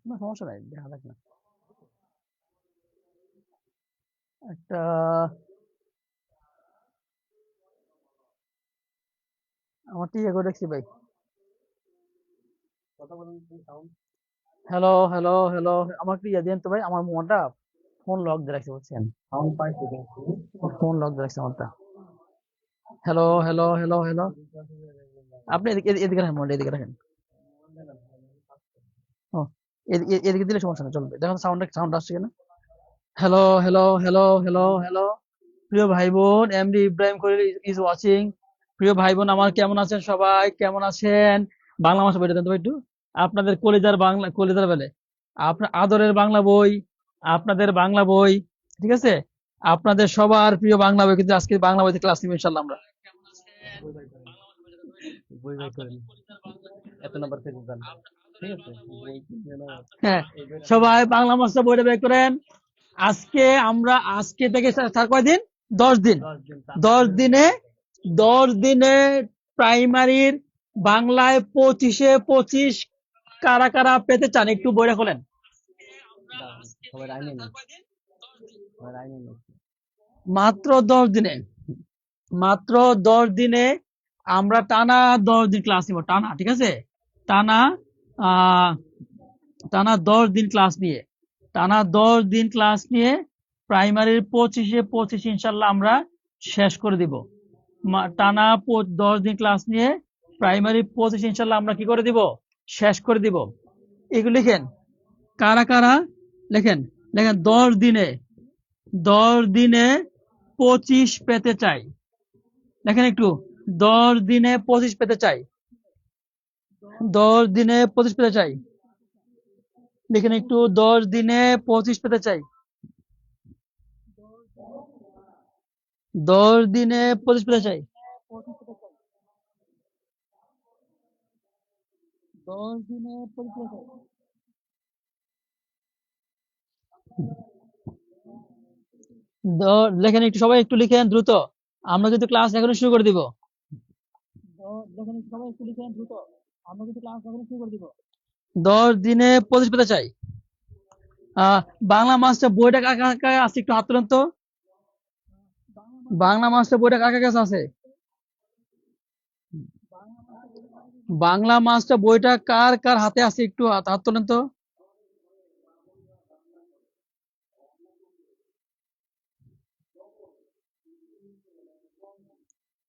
কোনো সমস্যা নাই, দেখা যাক না। একটা আমার টিকে করে দেখছি ভাই। হ্যালো হ্যালো হ্যালো, আমার একটু ইয়ে দিন তো ভাই, আমার মোবাইলটা ফোন লক দিয়ে রাখছি বুঝছেন, ফোন লক দিয়ে রাখছি আমারটা। হ্যালো হ্যালো হ্যালো হ্যালো, আপনি এদিকে রাখেন, মোবাইলটা এদিকে রাখেন। ও, এদিকে দিলে সমস্যা নেই, চলবে। দেখুন সাউন্ড সাউন্ড আসছে কিনা। Hello hello hello hello hello, প্রিয় ভাই বোন, MD Ibrahim Khalil is watching. প্রিয় ভাই বোন আমার, কেমন আছেন সবাই, কেমন আছেন? বাংলা ভাষা বইটা দেন তো ভাই একটু, আপনাদের কলিজার বাংলা, কলিজার বেলে আপনার আদরের বাংলা বই, আপনাদের বাংলা বই, ঠিক আছে, আপনাদের সবার প্রিয় বাংলা বই, কিন্তু আজকে বাংলা বইতে ক্লাস নিব ইনশাল্লাহ আমরা। বই বাই করেন, এত নাম্বার পেজ দেন, ঠিক আছে, হ্যাঁ, সবাই বাংলা মাস্টার বইটা বের করেন। আজকে আমরা, আজকে থেকে স্যার কয়দিন, 10 দিন, 10 দিনে, 10 দিনে প্রাইমারির বাংলায় 25-এ 25 কারা কারা পেতে চান একটু বইটা খোলেন। মাত্র 10 দিনে, মাত্র 10 দিনে আমরা টানা 10 দিন ক্লাস নিব, টানা, ঠিক আছে, টানা আহ টানা 10 দিন ক্লাস নিয়ে, টানা 10 দিন ক্লাস নিয়ে প্রাইমারির 25-এ 25 ইনশাল্লাহ আমরা শেষ করে দিব। টানা 10 দিন ক্লাস নিয়ে প্রাইমারি 25 ইনশাল্লাহ আমরা কি করে দিব, শেষ করে দিব। এগুলো লিখেন, কারা কারা, লেখেন, লেখেন, 10 দিনে, 10 দিনে 25 পেতে চাই, লেখেন একটু, 10 দিনে 25 পেতে চাই, 10 দিনে 25 পেতে চাই, লিখেন একটু, 10 দিনে 25 পেতে চাই, 10 দিনে 25 পেতে চাই, 10 দিনে 25 পেতে চাই। লেখেন একটু, সবাই একটু লিখেন দ্রুত, আমরা কিন্তু ক্লাস এখন শুরু করে দিব। লেখেন একটু, সবাই একটু লিখেন দ্রুত, আমরা কিন্তু ক্লাস এখন শুরু করে দিব। 10 দিনে 25 পেতে চাই। আহ বাংলা মাস্টার বইটা কার কার কাছে আছে একটু হাত তোলেন তো, বাংলা মাস্টার বইটা কার কার কাছে আছে, বাংলা মাস্টার বইটা কার কার হাতে আছে একটু হাত হাত তোলেন তো।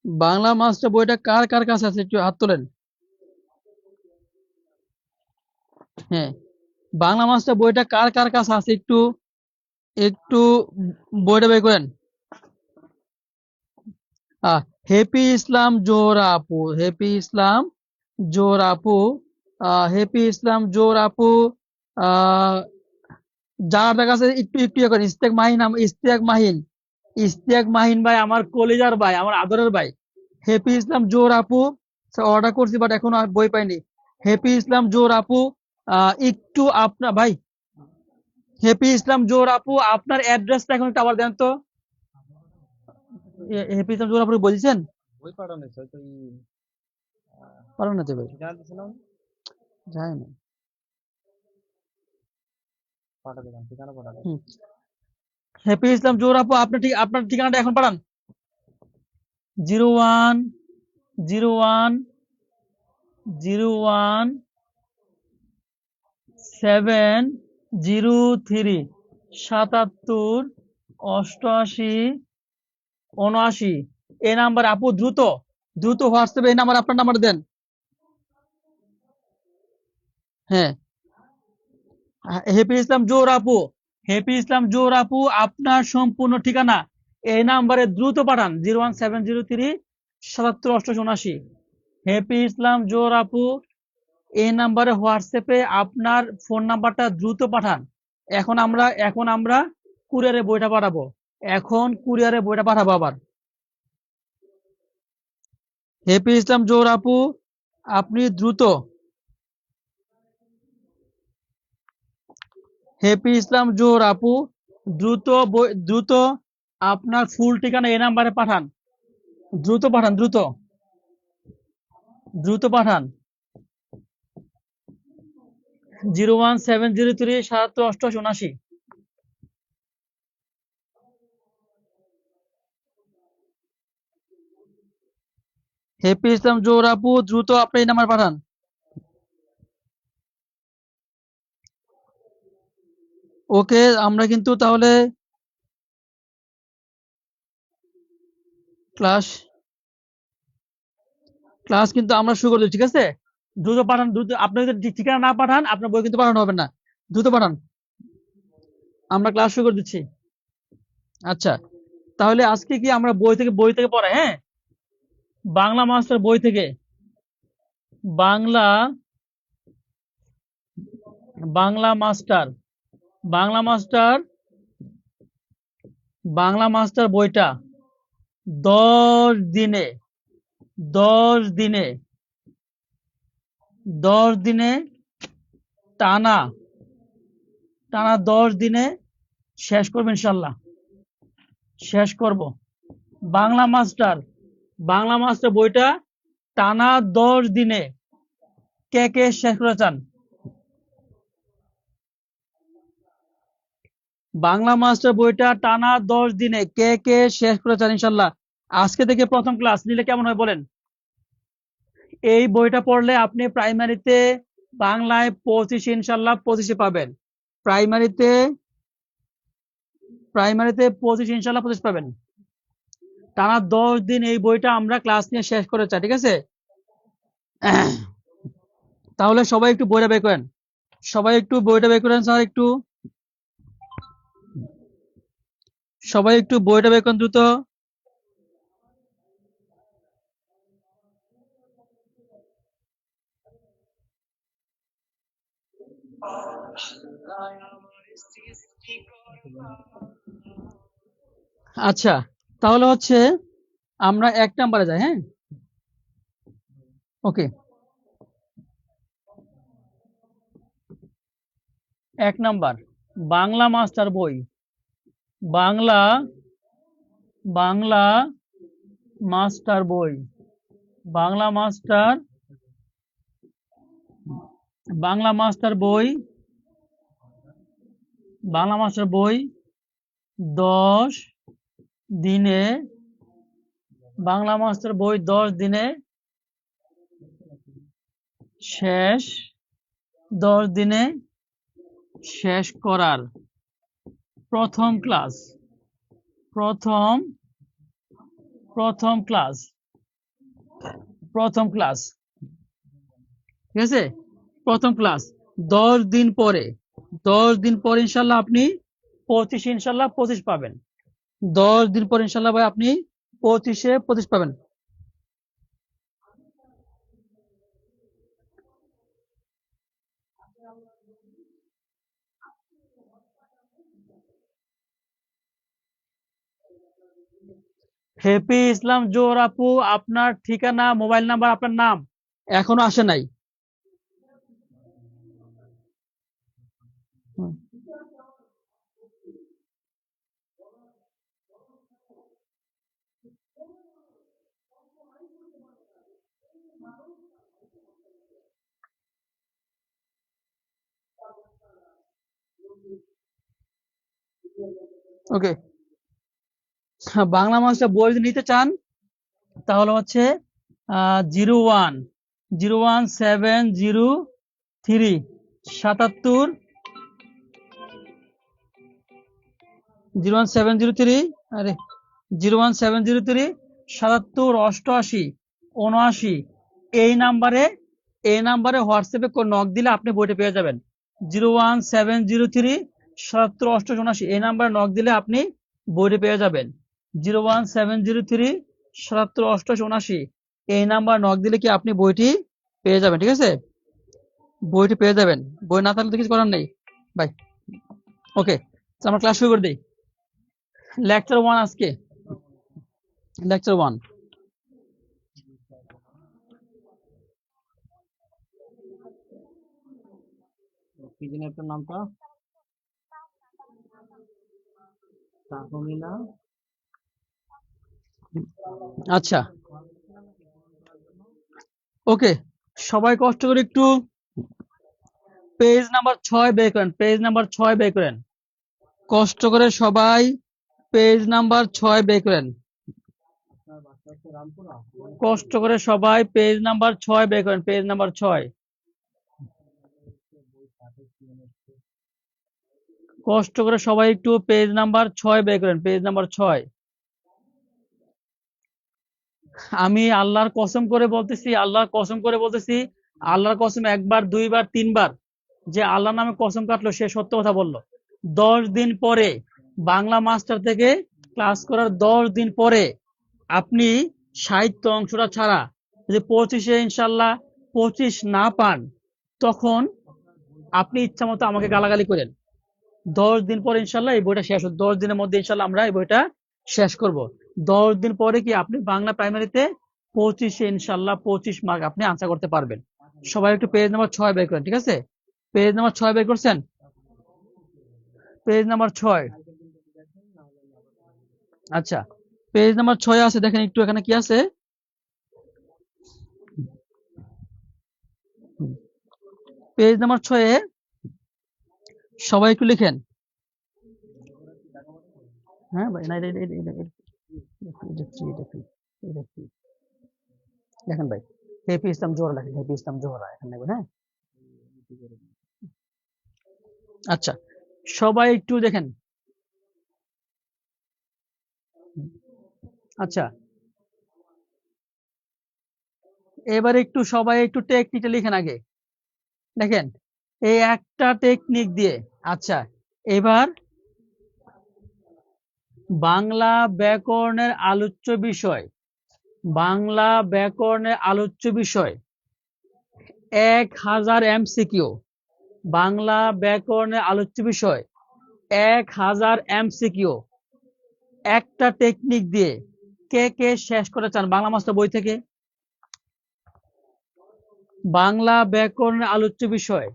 বাংলা মাস্টার বইটা কার কার কাছে আছে একটু হাত তোলেন। হ্যাঁ, বাংলা মাস্টার বইটা কার কার কাছে আছে একটু, একটু বইটা বের করেন। হ্যাপি ইসলাম জোহরা আপু, হ্যাপি ইসলাম জোহরা আপু, হ্যাপি ইসলাম জোহরা আপু, আহ যার কাছে একটু একটু ইয়ে করেন। ইস্তেক মাহিন, ইস্তেক মাহিন, ইস্তেক মাহিন ভাই, আমার কলিজার ভাই, আমার আদরের ভাই, হ্যাপি ইসলাম জোহরা আপু, অর্ডার করছি বাট এখনো বই পাইনি। হ্যাপি ইসলাম জোহরা আপু, একটু আপনার ভাই, হ্যাপি ইসলাম জোহরা আপু, আপনার অ্যাড্রেসটা এখন একটু আবার দেন তো। হ্যাপি ইসলাম জোহরা আপু বলছেন, পারেন না তো ভাই, যায় না। হুম। হ্যাপি ইসলাম জোহরা আপু, আপনার ঠিক, আপনার ঠিকানাটা এখন পাঠান। 01010703 77 88 79। এই নাম্বার আপু, দ্রুত, দ্রুত হোয়াটসঅ্যাপে এই নাম্বার, আপনার নাম্বার দেন। হ্যাঁ, হ্যাপি ইসলাম জোহর আপু, হ্যাপি ইসলাম জোহর আপু, আপনার সম্পূর্ণ ঠিকানা এই নাম্বারে দ্রুত পাঠান, 01703 77 88 79। হ্যাপি ইসলাম জোহর আপু, এই নাম্বারে হোয়াটসঅ্যাপে আপনার ফোন নাম্বারটা দ্রুত পাঠান। এখন আমরা কুরিয়ারে বইটা পাঠাবো, এখন কুরিয়ারে বইটা পাঠাবো আবার। হ্যাপি ইসলাম জোহর আপু, আপনি দ্রুত, হ্যাপি ইসলাম জোহর আপু, দ্রুত দ্রুত আপনার ফুল ঠিকানা এই নাম্বারে পাঠান, দ্রুত পাঠান, দ্রুত, দ্রুত পাঠান। 01703 77 88 79। হ্যাপি ইসলাম জোহর আপু, দ্রুত আপনি এই নাম্বার পাঠান। ওকে, আমরা কিন্তু তাহলে ক্লাস ক্লাস কিন্তু আমরা শুরু করে দিচ্ছি, ঠিক আছে? দ্রুত পাঠান, দ্রুত। আপনি যদি ঠিকানা না পাঠান আপনার বই কিন্তু পাঠানো হবে না। দ্রুত পাঠান, আমরা ক্লাস শুরু করে দিচ্ছি। আচ্ছা, তাহলে আজকে কি আমরা বই থেকে পড়াই, হ্যাঁ? বাংলা মাস্টার বই থেকে। Bangla Bangla master Bangla master Bangla master বইটা 10 দিনে 10 দিনে 10 দিনে টানা টানা 10 দিনে শেষ করবো ইনশাল্লাহ। শেষ করব বাংলা মাস্টার বাংলা মাস্টার বইটা টানা 10 দিনে। কে কে শেষ করে চান? বাংলা মাস্টার বইটা টানা 10 দিনে কে কে শেষ করে চান ইনশাল্লাহ? আজকে থেকে প্রথম ক্লাস নিলে কেমন হয় বলেন? এই বইটা পড়লে আপনি প্রাইমারিতে বাংলায় 25 ইনশাল্লাহ 25 পাবেন। প্রাইমারিতে প্রাইমারিতে 25 ইনশাল্লাহ 25 পাবেন। টানা 10 দিন এই বইটা আমরা ক্লাস নিয়ে শেষ করে চাই, ঠিক আছে? তাহলে সবাই একটু বইটা বের করেন। সবাই একটু বইটা বের করেন স্যার, একটু সবাই একটু বইটা বের করেন দ্রুত। আচ্ছা, তাহলে হচ্ছে আমরা 1 নাম্বারে যাই, হ্যাঁ? ওকে, 1 নাম্বার বাংলা মাস্টার বই। বাংলা বাংলা মাস্টার বই বাংলা মাস্টার বাংলা মাস্টার বই বাংলা মাস্টার বই 10 দিনে বাংলা মাস্টার বই 10 দিনে শেষ 10 দিনে শেষ করার প্রথম ক্লাস প্রথম প্রথম ক্লাস প্রথম ক্লাস ঠিক আছে? প্রথম ক্লাস 10 দিন পরে 10 দিন পরে ইনশাল্লাহ আপনি 25 ইনশাল্লাহ 25 পাবেন। 10 দিন পরে ইনশাল্লাহ ভাই আপনি 25-এ 25 পাবেন। হ্যাপি ইসলাম জোহর আপু, আপনার ঠিকানা, মোবাইল নাম্বার, আপনার নাম এখনো আসে নাই। ওকে, বাংলা মাসটা বই যদি নিতে চান তাহলে হচ্ছে 01 01703 01703 আরে 01703 77 88 79 এই নাম্বারে হোয়াটসঅ্যাপে নক দিলে আপনি বইটা পেয়ে যাবেন। 01703 77 88 79 এই নাম্বারে নক দিলে আপনি বইটা পেয়ে যাবেন। 01703 77 88 79 এই নাম্বার নক দিলে কি আপনি বইটি পেয়ে যাবেন, ঠিক আছে? বইটি পেয়ে যাবেন। বই না থাকলে তো কিছু করার নেই ভাই। ওকে, আমরা ক্লাস শুরু করে দিই। লেকচার 1 আজকে লেকচার 1। কি জানি আপনার নামটা? তাহমিনা। আচ্ছা, ওকে, সবাই কষ্ট করে একটু পেজ নাম্বার 6 বের করেন, পেজ নাম্বার 6 বের করেন, কষ্ট করে সবাই পেজ নাম্বার 6 বের করেন, কষ্ট করে সবাই পেজ নাম্বার 6 বের করেন, পেজ নাম্বার 6, কষ্ট করে সবাই একটু পেজ নাম্বার 6 বের করেন, পেজ নাম্বার 6। আমি আল্লাহর কসম করে বলতেছি, আল্লাহর কসম করে বলতেছি, আল্লাহর কসম একবার, দুইবার, তিনবার, যে আল্লাহর নামে কসম কাটলো সে সত্য কথা বললো। 10 দিন পরে, বাংলা মাস্টার থেকে ক্লাস করার 10 দিন পরে আপনি সাহিত্য অংশটা ছাড়া যদি 25-এ ইনশাল্লাহ 25 না পান, তখন আপনি ইচ্ছা মতো আমাকে গালাগালি করেন। 10 দিন পরে ইনশাল্লাহ এই বইটা শেষ হবে, 10 দিনের মধ্যে ইনশাল্লাহ আমরা এই বইটা শেষ করব। 10 দিন পরে কি আপনি বাংলা প্রাইমারিতে 25-এ ইনশাল্লাহ 25 মার্ক আপনি আনসার করতে পারবেন। সবাই একটু পেজ নাম্বার 6 বের করেন, ঠিক আছে? পেজ নাম্বার 6 বের করছেন? পেজ নাম্বার 6, আচ্ছা, পেজ নাম্বার 6 আছে, দেখেন একটু এখানে কি আছে। পেজ নাম্বার 6-এ সবাই একটু লিখেন। হ্যাঁ ভাই, না দেখেন ভাই, হেপি ইসলাম জোহরা লেখেন, হেপি ইসলাম জোহরা এখানে নেবেন, হ্যাঁ। আচ্ছা, সবাই একটু দেখেন। আচ্ছা, এবার একটু সবাই একটু টেকনিকটা লিখেন আগে। দেখেন, এই একটা টেকনিক দিয়ে, আচ্ছা, এবার বাংলা ব্যাকরণের আলোচ্য বিষয়, বাংলা ব্যাকরণের আলোচ্য বিষয় 1000 এমসিকিউ, বাংলা ব্যাকরণের আলোচ্য বিষয় 1000 এমসিকিউ, একটা টেকনিক দিয়ে কে কে শেষ করে চান বাংলা মাস্টার বই থেকে? বাংলা ব্যাকরণের আলোচ্য বিষয়,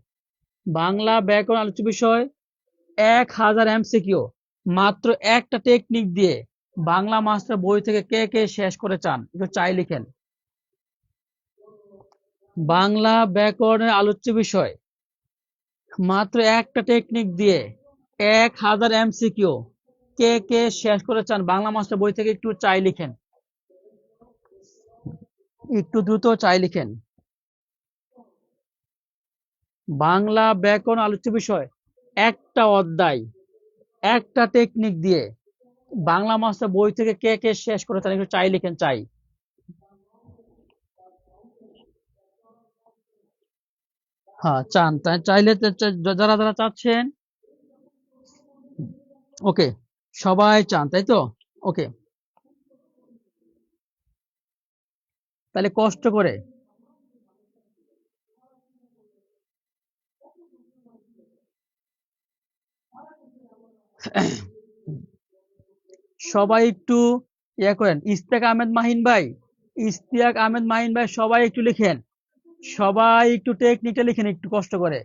বাংলা ব্যাকরণ আলোচ্য বিষয় 1000 এমসিকিউ, মাত্র একটা টেকনিক দিয়ে বাংলা মাস্টার বই থেকে কে কে শেষ করে চান? একটু চাই লিখেন। বাংলা ব্যাকরণের আলোচ্য বিষয় মাত্র একটা টেকনিক দিয়ে 1000 এমসিকিউ, কে কে শেষ করে চান বাংলা মাস্টার বই থেকে? একটু চাই লিখেন, একটু দ্রুত চাই লিখেন। বাংলা ব্যাকরণ আলোচ্য বিষয় একটা অধ্যায়, একটা টেকনিক দিয়ে বাংলা মাস্টার বই থেকে কে কে শেষ করে চান? একটু চাই লিখেন, চাই। হ্যাঁ, চান, তাই চাইলে যারা যারা চাচ্ছেন, ওকে, সবাই চান তাই তো? ওকে, তাহলে কষ্ট করে সবাই একটু ইয়ে করেন। ইশতিয়াক আহমেদ মাহিন ভাই, ইশতিয়াক আহমেদ মাহিন ভাই, সবাই একটু লিখেন, সবাই একটু টেকনিকটা লিখেন একটু কষ্ট করে।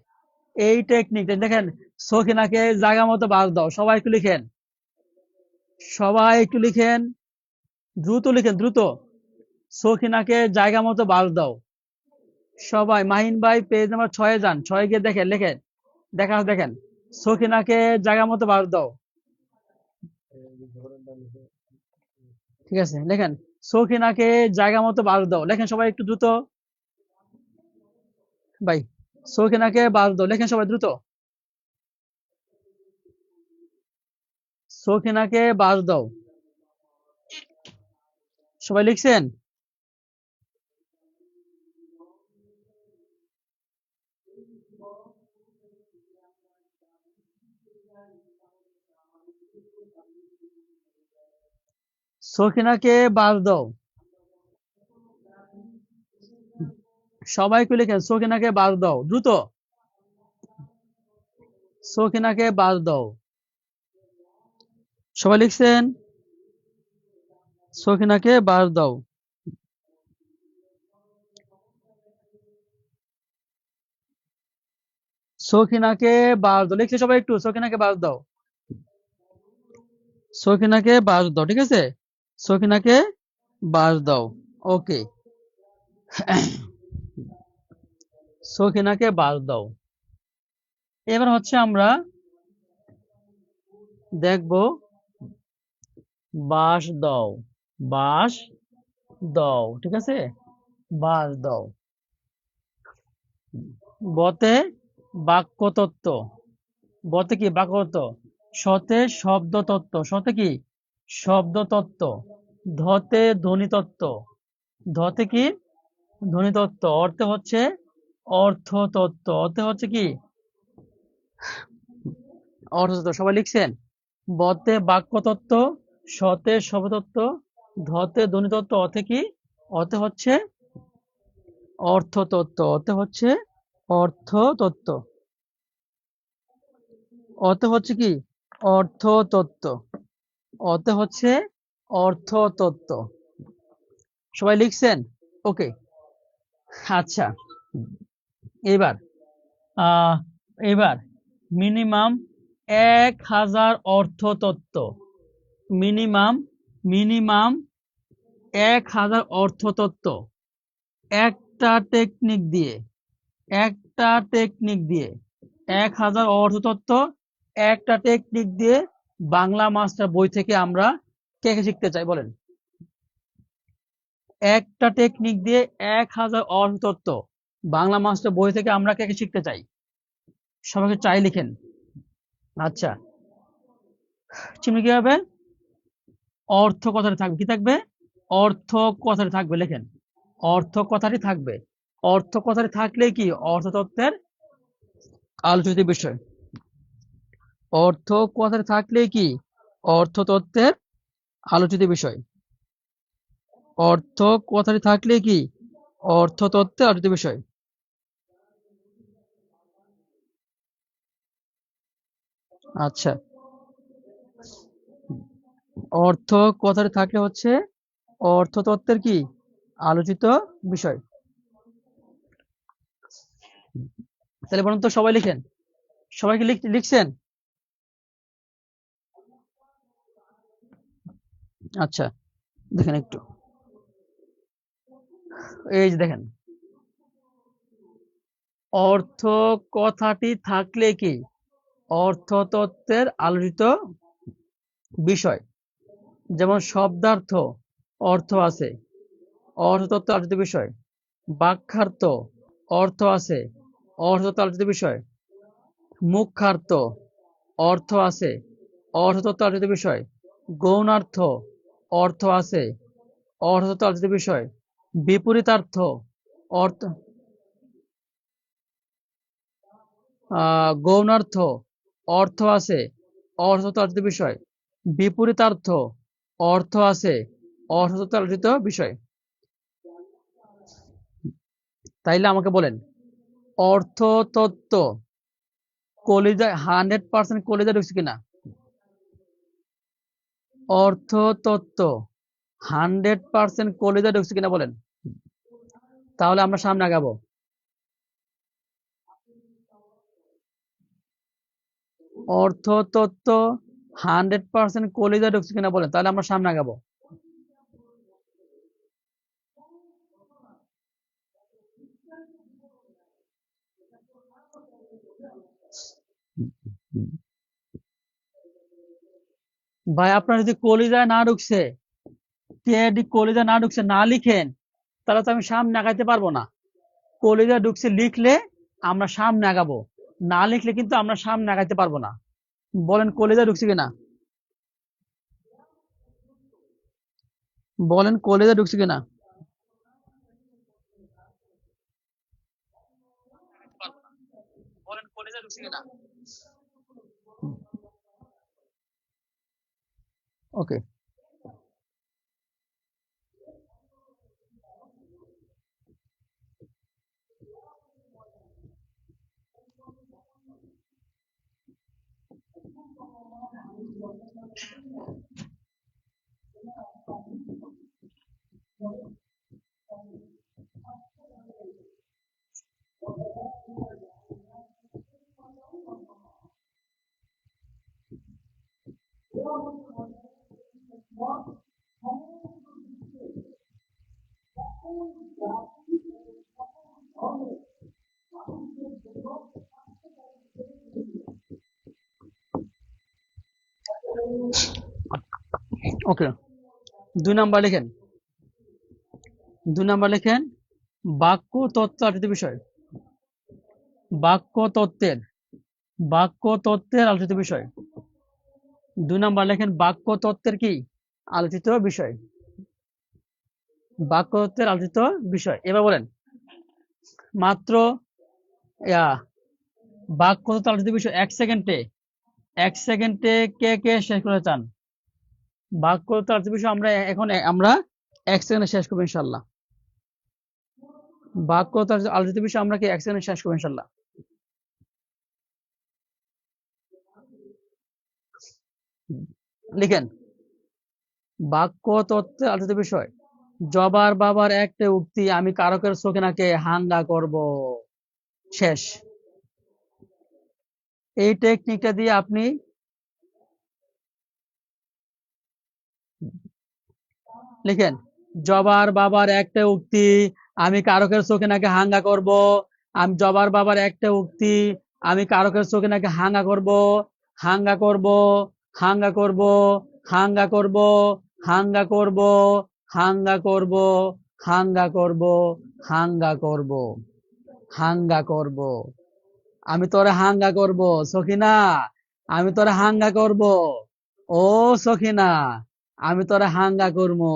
এই টেকনিকটা দেখেন, সখিনাকে জায়গা মতো বাস দাও, সবাই একটু লিখেন, সবাই একটু লিখেন, দ্রুত লিখেন, দ্রুত। সখিনাকে জায়গা মতো বাস দাও সবাই। মাহিন ভাই পেজ নাম্বার 6-এ যান, 6 গিয়ে দেখেন, লেখেন, দেখা দেখেন, সখিনাকে জায়গা মতো বাস দাও, ঠিক আছে, লেখেন, সখিনাকে জায়গা মতো বাস দাও, লেখেন সবাই একটু দ্রুত ভাই, সখিনাকে বাস দাও, লেখেন সবাই দ্রুত, সখিনাকে বাস দাও। সবাই লিখছেন? সখিনাকে বাস দাও, সবাই একটু লিখেন, সখিনাকে বাস দাও দ্রুত, সখিনাকে বাস দাও। সবাই লিখছেন? সখিনাকে বাস দাও, সখিনাকে বাস দাও, লিখছে সবাই একটু, সখিনাকে বাস দাও, সখিনাকে বাস দাও, ঠিক আছে, সখিনাকে বাস দাও, ওকে, সখিনাকে বাস দাও। এবার হচ্ছে আমরা দেখব বাঁশ দাও, বাঁশ দাও, ঠিক আছে, বাঁশ দাও। বতে বাক্যতত্ত্ব, বতে কি বাক্যতত্ত্ব, শতে শব্দতত্ত্ব, শতে কি শব্দতত্ত্ব, ধতে ধ্বনিতত্ত্ব, ধতে কি ধ্বনিতত্ত্ব, অর্থে হচ্ছে অর্থতত্ত্ব, অর্থে হচ্ছে কি অর্থতত্ত্ব। সবাই লিখছেন? বতে বাক্যতত্ত্ব, শতে শব্দতত্ত্ব, ধতে ধ্বনিতত্ত্ব, অর্থে কি অর্থে হচ্ছে অর্থতত্ত্ব, অর্থে হচ্ছে অর্থতত্ত্ব, অর্থে হচ্ছে কি অর্থতত্ত্ব, অর্থে হচ্ছে অর্থতত্ত্ব। সবাই লিখছেন? ওকে, আচ্ছা। এবার আহ এবার মিনিমাম 1000 অর্থতত্ত্ব, মিনিমাম মিনিমাম 1000 অর্থতত্ত্ব একটা টেকনিক দিয়ে, একটা টেকনিক দিয়ে 1000 অর্থতত্ত্ব একটা টেকনিক দিয়ে বাংলা মাস্টার বই থেকে আমরা কে কে শিখতে চাই বলেন? একটা টেকনিক দিয়ে 1000 অর্থতত্ত্ব বাংলা মাস্টার বই থেকে আমরা কে কে শিখতে চাই? সবাইকে চাই লিখেন। আচ্ছা, চিহ্ন কি হবে? অর্থ কথাটি থাকবে, কি থাকবে? অর্থ কথাটি থাকবে, লেখেন অর্থ কথাটি থাকবে। অর্থ কথাটি থাকলে কি অর্থতত্ত্বের আলোচিত বিষয়, অর্থ কথাটি থাকলে কি অর্থতত্ত্বের আলোচিত বিষয়, অর্থ কথাটি থাকলে কি অর্থতত্ত্বের আলোচিত বিষয়। আচ্ছা, অর্থ কথাটি থাকলে হচ্ছে অর্থতত্ত্বের কি আলোচিত বিষয়। তাহলে বলুন তো, সবাই লিখেন, সবাই কি লিখছেন? আচ্ছা, দেখেন একটু, এই যে দেখেন, অর্থ কথাটি থাকলে কি অর্থতত্ত্বের আলোচিত বিষয়। যেমন শব্দার্থ অর্থ আছে, অর্থতত্ত্ব আলোচিত বিষয়। বাক্যার্থ অর্থ আছে, অর্থতত্ত্ব আলোচিত বিষয়। মুখ্যার্থ অর্থ আছে, অর্থতত্ত্ব আলোচিত বিষয়। গৌণার্থ অর্থ আছে, অর্থতত্ত্ব আলোচিত বিষয়। বিপরীতার্থ অর্থ গৌণার্থ অর্থ আছে, অর্থতত্ত্ব আলোচিত বিষয়। বিপরীতার্থ অর্থ আছে, অর্থতত্ত্ব আলোচিত বিষয়। তাইলে আমাকে বলেন, অর্থতত্ত্ব কলিজায় 100% কলিজায় ঢুকছে কিনা? অর্থতত্ত্ব 100% কলিজায় ঢুকছে কিনা বলেন, তাহলে আমরা সামনে আগাবো। অর্থতত্ত্ব 100% কলিজায় ঢুকছে কিনা বলেন, তাহলে আমরা সামনে আগাবো। ভাই আপনার যদি কলিজায় না ঢুকছে, টিআইডি কলিজায় না ঢুকছে, না লিখেন, তাহলে তো আমি সামনে আগাইতে পারবো না। কলিজায় ঢুকছে লিখলে আমরা সামনে আগাবো, না লিখলে কিন্তু আমরা সামনে আগাইতে পারবো না। বলেন কলিজায় ঢুকছে কিনা, বলেন কলিজায় ঢুকছে কিনা। বলেন কলিজায় ঢুকছে কিনা। ওকে, ওকে, 2 নাম্বার লিখেন। 2 নাম্বার লিখেন বাক্য তত্ত্ব আলোচিত বিষয়। বাক্য তত্ত্বের আলোচিত বিষয়। 2 নাম্বার লেখেন বাক্য তত্ত্বের কি আলোচিত বিষয়। বাক্য তত্ত্বের আলোচিত বিষয়। এবার বলেন মাত্র বাক্য তত্ত্ব আলোচিত বিষয় 1 সেকেন্ডে কে কে শেষ করতে চান? বাক্য তত্ত্ব আলোচিত বিষয় আমরা 1 সেকেন্ডে শেষ করবো ইনশাল্লাহ। বাক্য তত্ত্ব আলোচিত বিষয় আমরা কি 1 সেকেন্ডে শেষ করবো ইনশাল্লাহ। লিখেন বাক্য তত্ত্বের আলোচিত বিষয়। জবার বাবার একটা উক্তি, আমি কারকের চোখে নাকে হাঙ্গা করব। শেষ। এই টেকনিকটা দিয়ে আপনি লিখেন জবার বাবার একটা উক্তি, আমি কারকের চোখে নাকি হাঙ্গা করব। আমি জবার বাবার একটা উক্তি, আমি কারকের চোখে নাকি হাঙ্গা করব। হাঙ্গা করব, হাঙ্গা করব, হাঙ্গা করব, হাঙ্গা করব, হাঙ্গা করব, হাঙ্গা করব, হাঙ্গা করব, হাঙ্গা করব। আমি তোরে হাঙ্গা করব সখিনা, আমি তোরে হাঙ্গা করব। ও সখিনা, আমি তোরে হাঙ্গা করবো।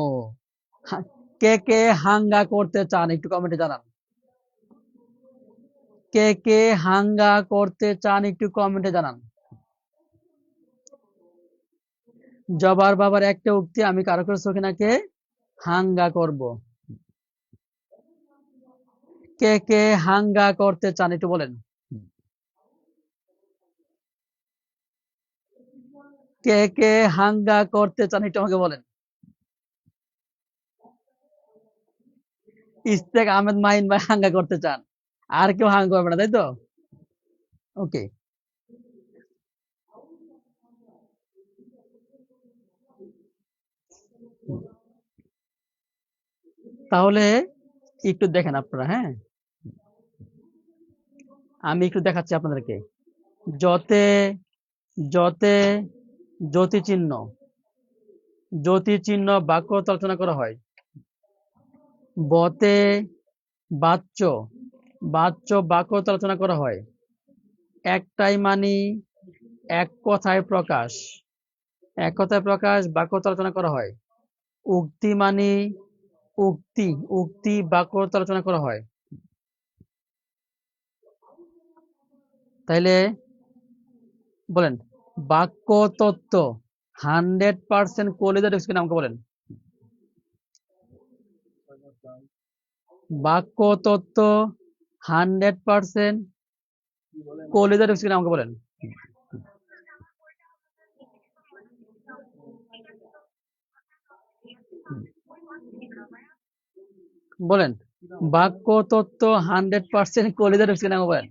কে কে হাঙ্গা করতে চান একটু কমেন্টে জানান। কে কে হাঙ্গা করতে চান একটু কমেন্টে জানান। জবার বাবার একটা উক্তি, আমি কারকের সখিনাকে হাঙ্গা করব। কে কে হাঙ্গা করতে চান একটু বলেন। কে কে হাঙ্গা করতে চান একটু আমাকে বলেন। ইস্তেক আহমেদ মাহিন ভাই হাঙ্গা করতে চান, আর কেউ হাঙ্গা করবে না, তাই তো? ওকে, তাহলে একটু দেখেন আপনারা। হ্যাঁ, আমি একটু দেখাচ্ছি আপনাদেরকে। যতে যতে জ্যোতি চিহ্ন বাক্য আলোচনা করা হয়। বতে বাচ্য বাক্য আলোচনা করা হয়। একটাই মানি এক কথায় প্রকাশ বাক্য আলোচনা করা হয়। উক্তি মানি উক্তি বাক্য আলোচনা করা হয়। তাইলে বলেন বাক্য তত্ত্ব 100% কলিজা ঢুকছে কিনা আমাকে বলেন। বাক্য তত্ত্ব 100% কলিজা ঢুকছে কিনা আমাকে বলেন। বলেন বাক্য তত্ত্ব 100% কলিজা ঢুকছে কিনা আমাকে বলেন।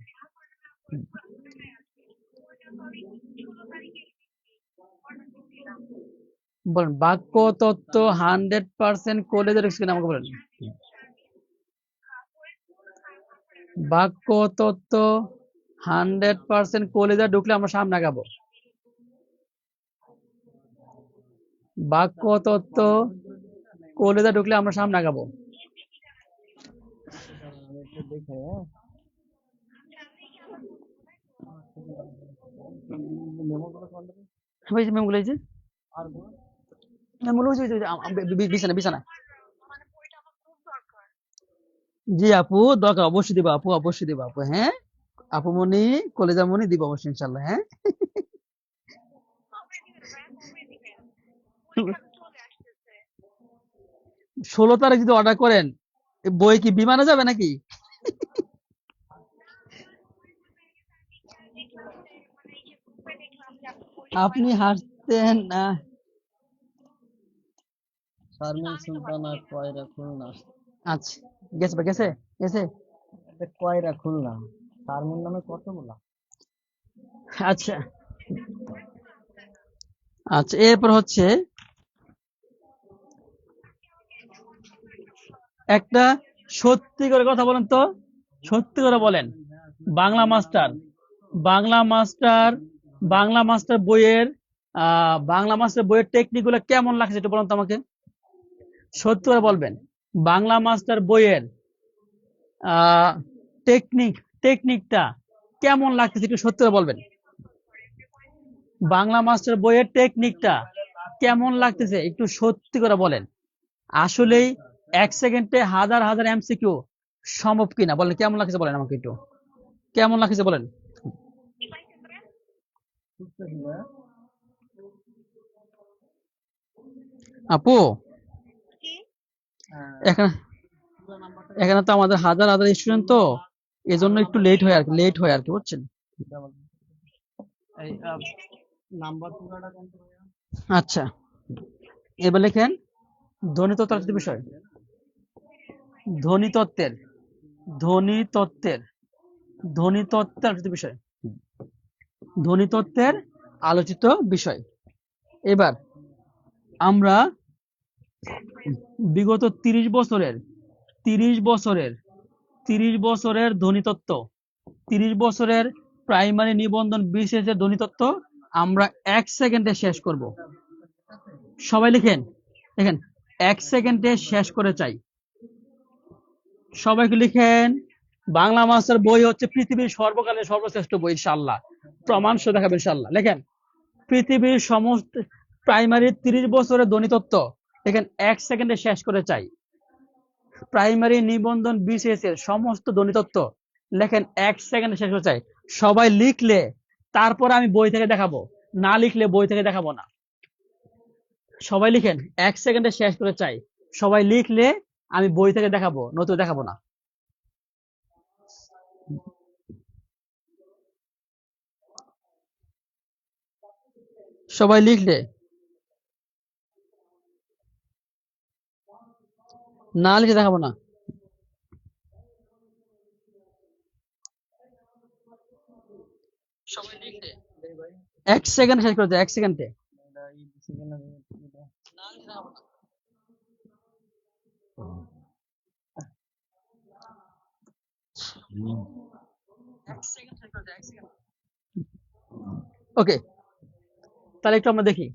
বলেন বাক্য তত্ত্ব 100% কলিজা ঢুকছে কিনা আমাকে বলেন। বাক্য তত্ত্ব 100% কলিজা ঢুকলে আমরা সামনে আগাবো। বাক্য তত্ত্ব কলিজা ঢুকলে আমরা সামনে আগাবো। বিছানা জি আপু, দরকার অবশ্যই দিব আপু, অবশ্যই দিব আপু। হ্যাঁ আপু মনি, কলেজা মনি দিব অবশ্যই ইনশাল্লাহ। হ্যাঁ 16 তারিখ যদি অর্ডার করেন, বই কি বিমানে যাবে নাকি? আপনি হাসতেন না। শারমিন সুলতানা কয়রা খুলনা। আচ্ছা, গেছে গেছে গেছে কয়রা খুলনা, শারমিন নামে কতগুলা। আচ্ছা আচ্ছা, এরপর হচ্ছে একটা সত্যি করে কথা বলেন তো, সত্যি করে বলেন। Bangla master Bangla master Bangla master বইয়ের বাংলা মাস্টার বইয়ের টেকনিক গুলো কেমন লাগছে একটু বলুন তো আমাকে, সত্যি করে বলবেন। বাংলা মাস্টার বইয়ের টেকনিকটা কেমন লাগতেছে একটু সত্যি করে বলবেন। বাংলা মাস্টার বইয়ের টেকনিকটা কেমন লাগতেছে একটু সত্যি করে বলেন। আসলেই 1 সেকেন্ডে হাজার হাজার এমসিকিউ সম্ভব কিনা বলেন, কেমন লাগছে বলেন আমাকে একটু, কেমন লাগছে বলেন। আপু এখানে এখানে তো আমাদের হাজার হাজার স্টুডেন্ট, তো এজন্য একটু লেট হয় আর কি বুঝছেন। আচ্ছা, এবার লেখেন ধ্বনিতত্ত্ব আলোচিত বিষয়। ধ্বনিতত্ত্বের ধ্বনিতত্ত্বের ধ্বনিতত্ত্বের আলোচিত বিষয়। ধ্বনিতত্ত্বের আলোচিত বিষয়। এবার আমরা বিগত 30 বছরের ধ্বনিতত্ত্ব, 30 বছরের প্রাইমারি নিবন্ধন বিশেষ ধ্বনিতত্ত্ব আমরা 1 সেকেন্ডে শেষ করব। সবাই লিখেন, দেখেন 1 সেকেন্ডে শেষ করে চাই। সবাইকে লিখেন, বাংলা মাস্টার বই হচ্ছে পৃথিবীর সর্বকালের সর্বশ্রেষ্ঠ বই, ইনশাআল্লাহ প্রমাণ সহ দেখাবেন ইনশাআল্লাহ। লেখেন পৃথিবীর সমস্ত প্রাইমারি 30 বছরের ধ্বনিতত্ত্ব দেখেন 1 সেকেন্ডে শেষ করে চাই। প্রাইমারি নিবন্ধন বিসিএস এর সমস্ত ধ্বনিতত্ত্ব লেখেন 1 সেকেন্ডে শেষ করে চাই। সবাই লিখলে তারপর আমি বই থেকে দেখাবো, না লিখলে বই থেকে দেখাবো না। সবাই লিখেন 1 সেকেন্ডে শেষ করে চাই। সবাই লিখলে আমি বই থেকে দেখাবো, নতুন দেখাবো না। সবাই লিখলে, না লিখে দেখাবো না। সবাই লিখলে 1 সেকেন্ড শেষ করে চাই, 1 সেকেন্ডে। না লিখে দেখাবো না। ওকে, তাহলে একটু আমরা দেখি।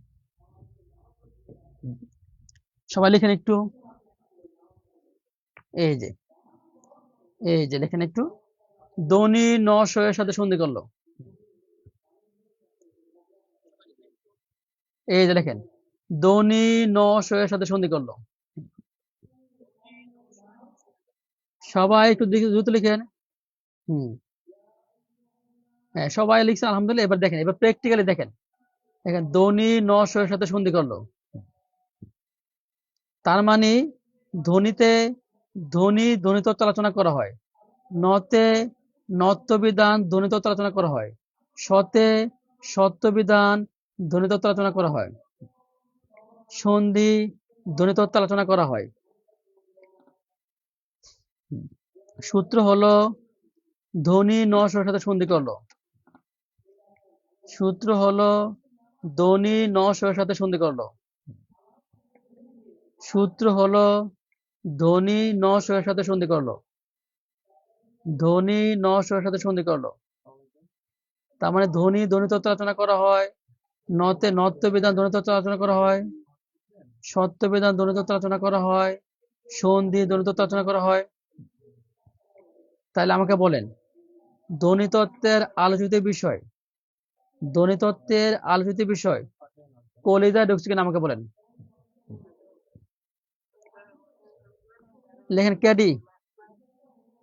সবাই লিখেন একটু, এই যে লেখেন একটু, ধ্বনি এর সাথে সন্ধি করলো। এই যে লেখেন ধ্বনি এর সাথে সন্ধি করলো। সবাই একটু দ্রুত লিখেন। হুম, হ্যাঁ সবাই লিখছেন আলহামদুলিল্লাহ। এবার দেখেন, এবার প্র্যাকটিক্যালি দেখেন, দেখেন ধ্বনি এর সাথে সন্ধি করলো। তার মানে ধ্বনিতে ধ্বনিতত্ত্ব আলোচনা করা হয়, নতে নত্যবিধান ধ্বনিতত্ত্ব আলোচনা করা হয়, শতে সত্যবিধান ধ্বনিতত্ত্ব আলোচনা করা হয়, সন্ধি ধ্বনিতত্ত্ব আলোচনা করা হয়। সূত্র হলো ধ্বনি এর সাথে সন্ধি করলো। সূত্র হলো ধ্বনি এর সাথে সন্ধি করলো। সূত্র হলো ধ্বনি এর সাথে সন্ধি করলো। ধ্বনি এর সাথে সন্ধি করলো। তার মানে ধ্বনিতত্ত্ব আলোচনা করা হয়, নতে নত্যবিধান ধ্বনিতত্ত্ব আলোচনা করা হয়, সত্যবিধান ধ্বনিতত্ত্ব আলোচনা করা হয়, সন্ধি ধ্বনিতত্ত্ব আলোচনা করা হয়। তাহলে আমাকে বলেন ধ্বনিতত্ত্বের আলোচিত বিষয়, ধ্বনিতত্ত্বের আলোচিত বিষয় কলিজায় ঢুকছে কিনা আমাকে বলেন। লেখেন ক্যাডি,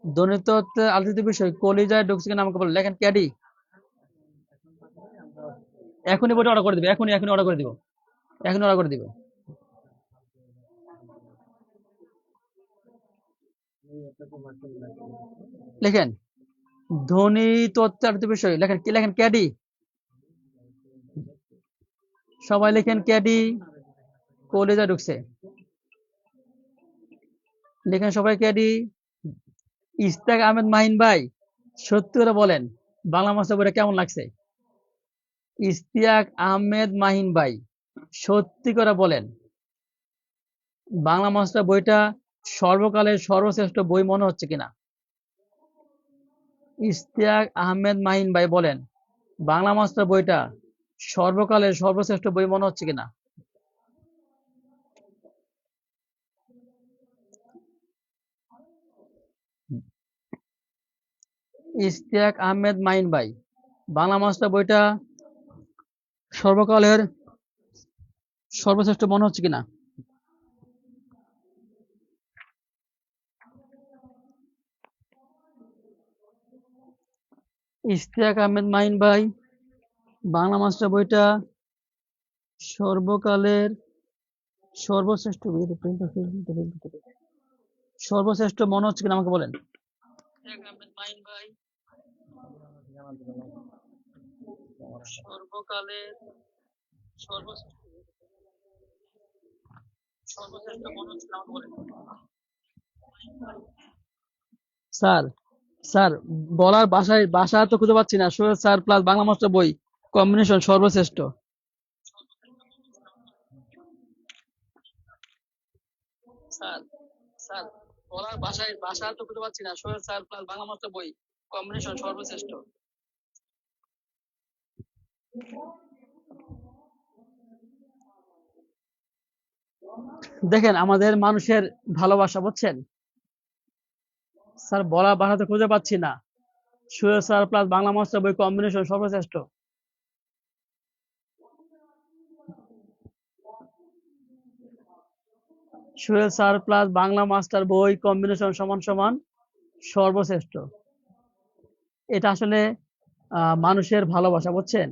ধ্বনিতত্ত্বের আলোচিত বিষয় কলিজায় ঢুকছে কিনা আমাকে বলেন। লেখেন ক্যাডি। এখনই বইটা অর্ডার করে দিবে, এখনই অর্ডার করে দিব, এখনই অর্ডার করে দিব। লেখেন ধ্বনিতত্ত্বের আলোচিত বিষয়, লেখেন কি, লেখেন ক্যাডি। সবাই লেখেন ক্যাডি, কলিজায় ঢুকছে। লেখেন সবাই ক্যাডি। ইশতিয়াক আহমেদ মাহিন ভাই, সত্যি করে বলেন বাংলা মাস্টার বইটা কেমন লাগছে? ইশতিয়াক আহমেদ মাহিন ভাই, সত্যি করে বলেন বাংলা মাস্টার বইটা সর্বকালের সর্বশ্রেষ্ঠ বই মনে হচ্ছে কিনা? ইশতিয়াক আহমেদ মাহিন ভাই বলেন বাংলা মাস্টার বইটা সর্বকালের সর্বশ্রেষ্ঠ বই মনে হচ্ছে কিনা? ইশতিয়াক আহমেদ মাইন ভাই, বাংলা মাস্টার বইটা সর্বকালের সর্বশ্রেষ্ঠ মনে হচ্ছে কিনা? ইশতিয়াক আহমেদ মাইন ভাই, বাংলা মাস্টার বইটা সর্বকালের সর্বশ্রেষ্ঠ সর্বশ্রেষ্ঠ মনে হচ্ছে কিনা আমাকে বলেন। ইশতিয়াক আহমেদ মাইন ভাই, সর্বকালের সর্বশ্রেষ্ঠ সর্বশ্রেষ্ঠ মনে হচ্ছে কিনা আমাকে বলেন। স্যার, স্যার, বলার ভাষা তো খুঁজে পাচ্ছি না। Sohel sir plus Bangla master বই কম্বিনেশন সর্বশ্রেষ্ঠ। স্যার, স্যার, বলার ভাষা তো খুঁজে পাচ্ছি না। Sohel sir plus Bangla master বই কম্বিনেশন সর্বশ্রেষ্ঠ। দেখেন আমাদের মানুষের ভালোবাসা, বুঝছেন স্যার, বলার ভাষা তো খুঁজে পাচ্ছি না। Sohel sir plus Bangla master বই কম্বিনেশন সর্বশ্রেষ্ঠ। Sohel sir plus Bangla master বই কম্বিনেশন সমান সমান সর্বশ্রেষ্ঠ। এটা আসলে মানুষের ভালোবাসা, বুঝছেন,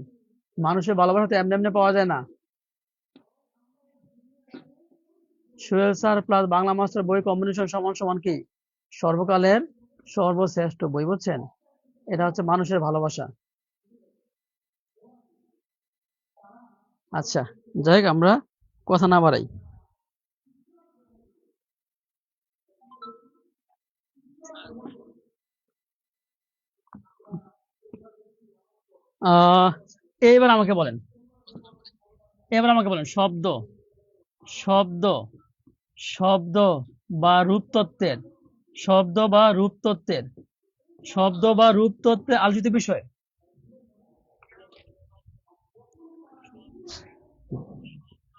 মানুষের ভালোবাসা তো এমনি এমনি পাওয়া যায় না। Sohel sir plus Bangla master বই কম্বিনেশন সমান সমান কি সর্বকালের সর্বশ্রেষ্ঠ বই, বুঝছেন, এটা হচ্ছে মানুষের ভালোবাসা। আচ্ছা, যাই হোক, আমরা কথা না বাড়াই। আহ এইবার আমাকে বলেন, শব্দ শব্দ শব্দ বা রূপতত্ত্বের শব্দ বা রূপতত্ত্বের আলোচিত বিষয়।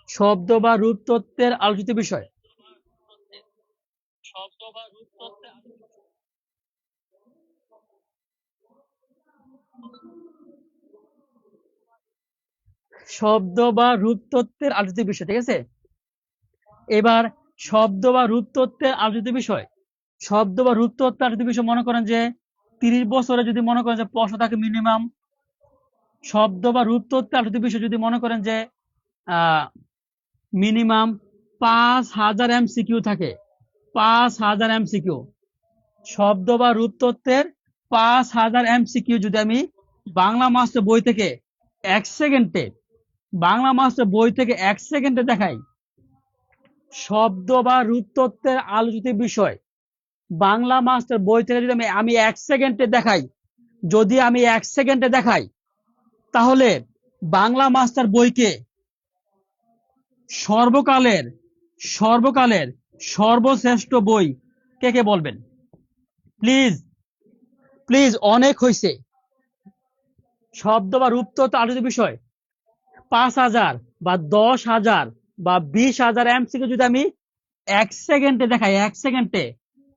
শব্দ বা রূপতত্ত্বের আলোচিত বিষয়। শব্দ বা রূপতত্ত্বের শব্দ বা রূপতত্ত্বের আলোচিত বিষয়, ঠিক আছে। এবার শব্দ বা রূপতত্ত্বের আলোচিত বিষয়, শব্দ বা রূপতত্ত্বের আলোচিত বিষয় মনে করেন যে 30 বছরে যদি মনে করেন যে প্রশ্ন থাকে মিনিমাম, শব্দ বা রূপতত্ত্বের আলোচিত বিষয় যদি মনে করেন যে মিনিমাম 5000 MCQ থাকে, 5000 MCQ, শব্দ বা রূপতত্ত্বের 5000 MCQ যদি আমি বাংলা মাস্টার বই থেকে 1 সেকেন্ডে দেখাই, শব্দ বা রূপতত্ত্বের আলোচিত বিষয় বাংলা মাস্টার বই থেকে যদি আমি 1 সেকেন্ডে দেখাই, তাহলে বাংলা মাস্টার বইকে সর্বকালের সর্বকালের সর্বশ্রেষ্ঠ বই কে কে বলবেন? প্লিজ, প্লিজ, অনেক হয়েছে। শব্দ বা রূপতত্ত্ব আলোচিত বিষয় 5000 বা 10,000 বা 20,000 MCQ যদি আমি 1 সেকেন্ডে দেখাই, 1 সেকেন্ডে,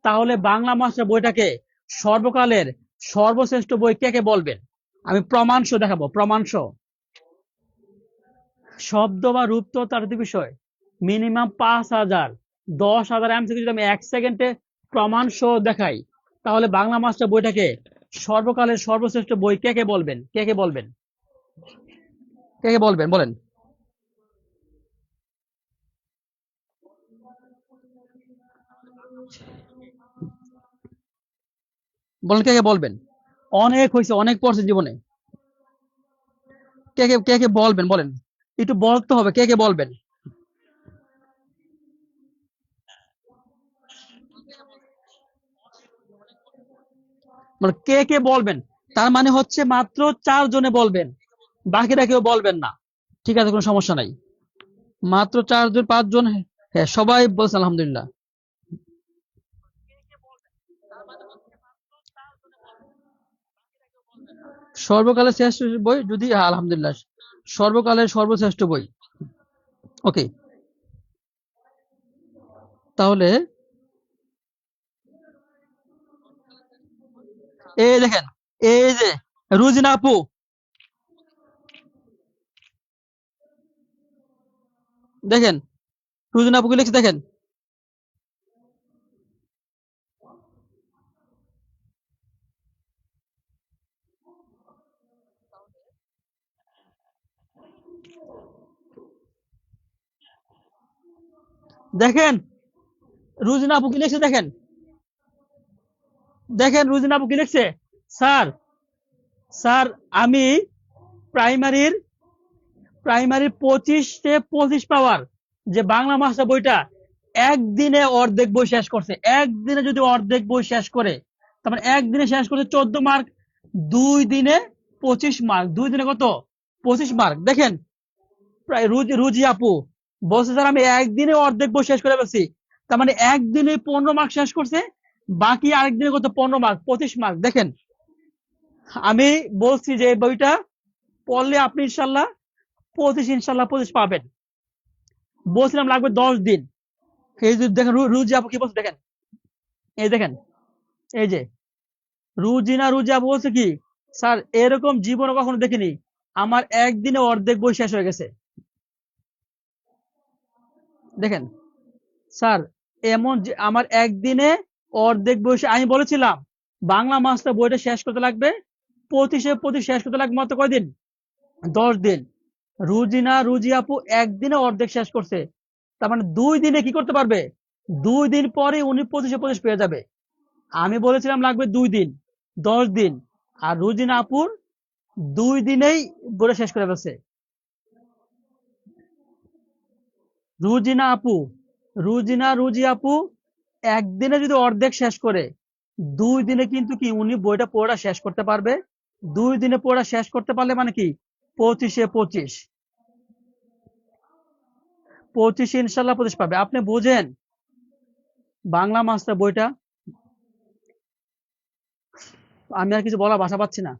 তাহলে বাংলা মাস্টার বইটাকে সর্বকালের সর্বশ্রেষ্ঠ বই কে কে বলবেন? আমি প্রমাণ সহ দেখাবো, প্রমাণ সহ। শব্দ বা রূপতত্ত্ব আলোচিত বিষয় মিনিমাম 5000 10,000 MCQ যদি আমি 1 সেকেন্ডে প্রমাণ সহ দেখাই, তাহলে বাংলা মাস্টার বইটাকে সর্বকালের সর্বশ্রেষ্ঠ বই কে কে বলবেন? বলেন, কে কে বলবেন? অনেক হয়েছে, অনেক পড়ছে জীবনে। কে কে বলবেন, বলেন, একটু বলতে হবে, কে কে বলবেন? মানে কে কে বলবেন, তার মানে হচ্ছে মাত্র 4 জনে বলবেন, বাকিরা কেউ বলবেন না। ঠিক আছে, কোনো সমস্যা নাই। মাত্র 4 জন 5 জন, হ্যাঁ, সবাই বলছে আলহামদুলিল্লাহ। সর্বকালের শেষ বই যদি, হ্যাঁ, আলহামদুলিল্লাহ। সর্বকালের সর্বশ্রেষ্ঠ বই। ওকে, তাহলে এই দেখেন, এই যে রুজিনা আপু, দেখেন রুজিনা আপু কি লিখছে দেখেন। দেখেন রুজিনা আপু কি লিখছে দেখেন। দেখেন রুজিনা আপু কি লিখছে। স্যার, স্যার আমি প্রাইমারির প্রাইমারির 25 পাওয়ার যে বাংলা মাস্টার বইটা একদিনে অর্ধেক বই শেষ করছে। একদিনে যদি অর্ধেক বই শেষ করে, তার মানে একদিনে শেষ করছে 14 মার্ক, 2 দিনে 25 মার্ক, 2 দিনে কত, 25 মার্ক। দেখেন প্রায় রুজি আপু বলছে স্যার আমি একদিনে অর্ধেক বই শেষ করে ফেলছি, তার মানে একদিনে 15 মার্ক শেষ করছে, বাকি আরেকদিনে কত, 15 মার্ক, 25 মার্ক। দেখেন আমি বলছি যে এই বইটা পড়লে আপনি ইনশাল্লাহ 25 পাবেন। বলছিলাম লাগবে 10 দিন। এই যে দেখেন রুজি আপু কি বলছে দেখেন, এই দেখেন, এই যে রুজি আপু বলছে কি, স্যার এরকম জীবনে কখনো দেখিনি, আমার একদিনে অর্ধেক বই শেষ হয়ে গেছে। দেখেন স্যার, এমন যে আমার একদিনে অর্ধেক বই আমি বলেছিলাম বাংলা মাস্টার বইটা শেষ করতে লাগবে 25 শেষ করতে লাগবে মাত্র কয়দিন, 10 দিন। রুজি আপু একদিনে অর্ধেক শেষ করছে, তার মানে 2 দিনে কি করতে পারবে, 2 দিন পরে উনি 25 পেয়ে যাবে। আমি বলেছিলাম লাগবে 2 দিন, 10 দিন, আর রুজিনা আপুর 2 দিনেই বইটা শেষ করে ফেলছে। রুজিনা আপু, রুজি আপু একদিনে যদি অর্ধেক শেষ করে, 2 দিনে কিন্তু কি উনি বইটা পড়া শেষ করতে পারবে। 2 দিনে পড়া শেষ করতে পারলে মানে কি 25-এ 25, 25 ইনশাল্লাহ 25 পাবে। আপনি বুঝেন বাংলা মাস্টার বইটা। আমি আর কিছু বলার ভাষা পাচ্ছি না,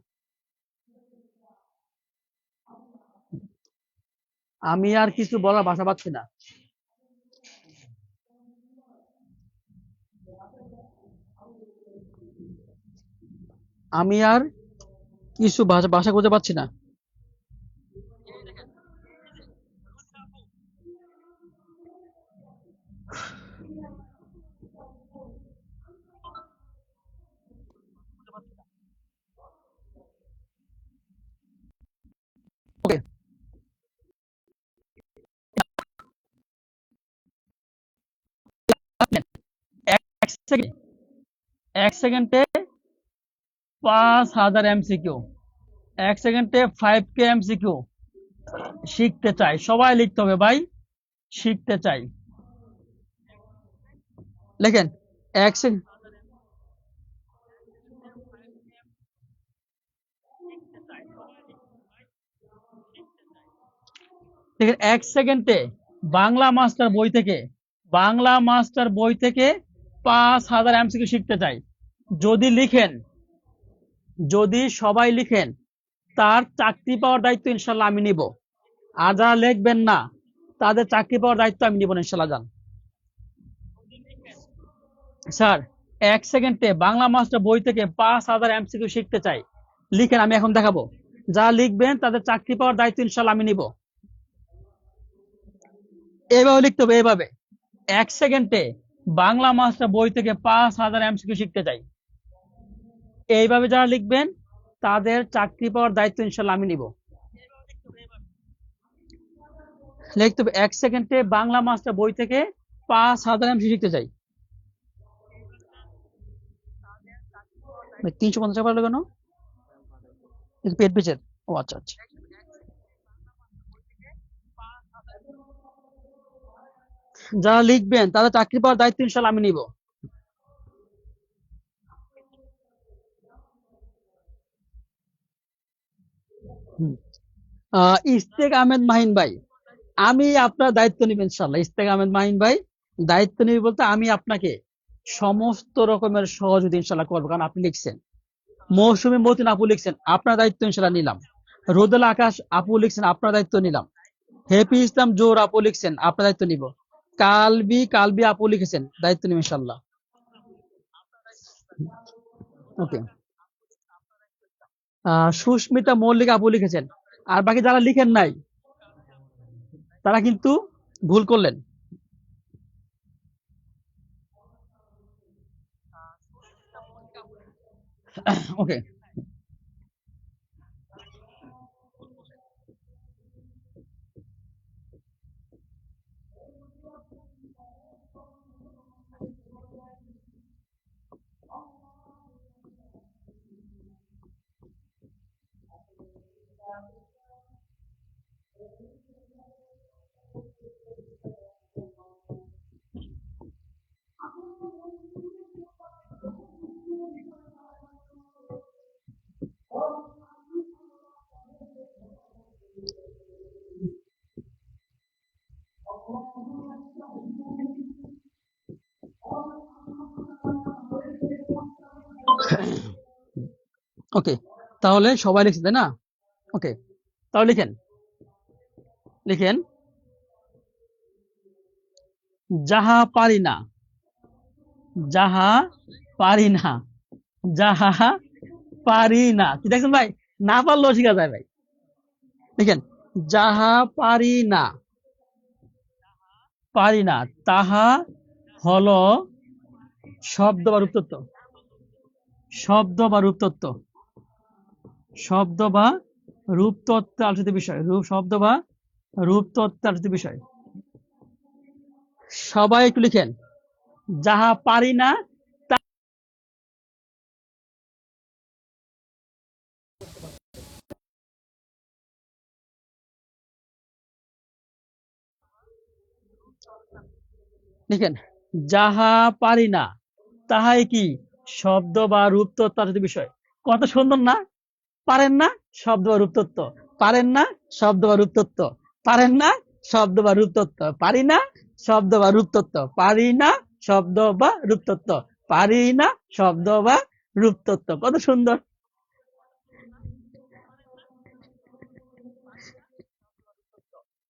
আমি আর কিছু বলার ভাষা পাচ্ছি না। আমি আর কিছু ভাষা ভাষা খুঁজে পাচ্ছি না। ওকে, এক সেকেন্ড, 1 সেকেন্ডে 5,000 এমসিকিউ, 1 সেকেন্ডে 5K এমসিকিউ। শিখতে চাই, সবাই লিখতে হবে ভাই, শিখতে চাই। লেখেন, এক সেকেন্ড, দেখেন 1 সেকেন্ডে বাংলা মাস্টার বই থেকে, বাংলা মাস্টার বই থেকে 5,000 এমসিকিউ শিখতে চাই। যদি লিখেন, যদি সবাই লিখেন, তার চাকরি পাওয়ার দায়িত্ব ইনশাল্লাহ আমি নিব। আর যারা লিখবেন না, তাদের চাকরি পাওয়ার দায়িত্ব আমি নিব না ইনশাল্লাহ। যান স্যার, 1 সেকেন্ডে বাংলা মাস্টার বই থেকে 5,000 এমসিকিউ শিখতে চাই, লিখেন, আমি এখন দেখাবো। যারা লিখবেন তাদের চাকরি পাওয়ার দায়িত্ব ইনশাল্লাহ আমি নিব। এইভাবে লিখতে হবে, এইভাবে 1 সেকেন্ডে বাংলা মাস্টার বই থেকে 5,000 এমসিকিউ শিখতে চাই। এইভাবে যারা লিখবেন তাদের চাকরি পাওয়ার দায়িত্ব ইনশাল্লাহ আমি নিব। লিখতে হবে 1 সেকেন্ডে বাংলা মাস্টার বই থেকে 5,000 এমসিকিউ শিখতে চাই। 350 টাকা কেন, পেট পেজের, ও আচ্ছা আচ্ছা। যারা লিখবেন তাদের চাকরি পাওয়ার দায়িত্ব ইনশাল্লাহ আমি নিব। ইস্তেক আহমেদ মাহিন ভাই, আমি আপনার দায়িত্ব নিব ইনশাল্লাহ। ইস্তেক আহমেদ মাহিন ভাই, দায়িত্ব নিবি বলতে আমি আপনাকে সমস্ত রকমের সহযোগিতা ইনশাল্লাহ করবো, কারণ আপনি লিখছেন, মৌসুমী মতিন আপু লিখছেন, আপনার দায়িত্ব ইনশাল্লাহ নিলাম। রোদেলা আকাশ আপু লিখছেন, আপনার দায়িত্ব নিলাম। হ্যাপি ইসলাম জোর আপু লিখছেন, আপনার দায়িত্ব নিব। কালবি কালবি আপু লিখেছেন, দায়িত্ব নিব ইনশাল্লাহ। ওকে। সুস্মিতা মল্লিক আপু লিখেছেন। আর বাকি যারা লিখেন নাই তারা কিন্তু ভুল করলেন। ওকে। ওকে, তাহলে সবাই লিখছে তাই না? ওকে, তাহলে লিখেন, লিখেন যাহা পারি না, যাহা পারি না, যাহা পারি না। কি দেখছেন ভাই, না পারলেও শিখা যায় ভাই। লিখেন যাহা পারি না, পারি না তাহা হলো শব্দ বা রূপতত্ত্ব, শব্দ বা রূপতত্ত্ব, শব্দ বা রূপতত্ত্ব আলোচিত বিষয়, শব্দ বা রূপতত্ত্ব আলোচিত বিষয়। সবাই একটু লিখেন যাহা পারি না। লিখেন যাহা পারি না তাহাই কি শব্দ বা রূপতত্ত্ব আলোচিত বিষয়। কত সুন্দর না? পারেন না, শব্দ বা রূপতত্ত্ব, পারেন না, শব্দ বা রূপতত্ত্ব, পারেন না, শব্দ বা রূপতত্ত্ব, পারি না, শব্দ বা রূপতত্ত্ব, পারি না, শব্দ বা রূপতত্ত্ব, পারি না, শব্দ বা রূপতত্ত্ব। কত সুন্দর।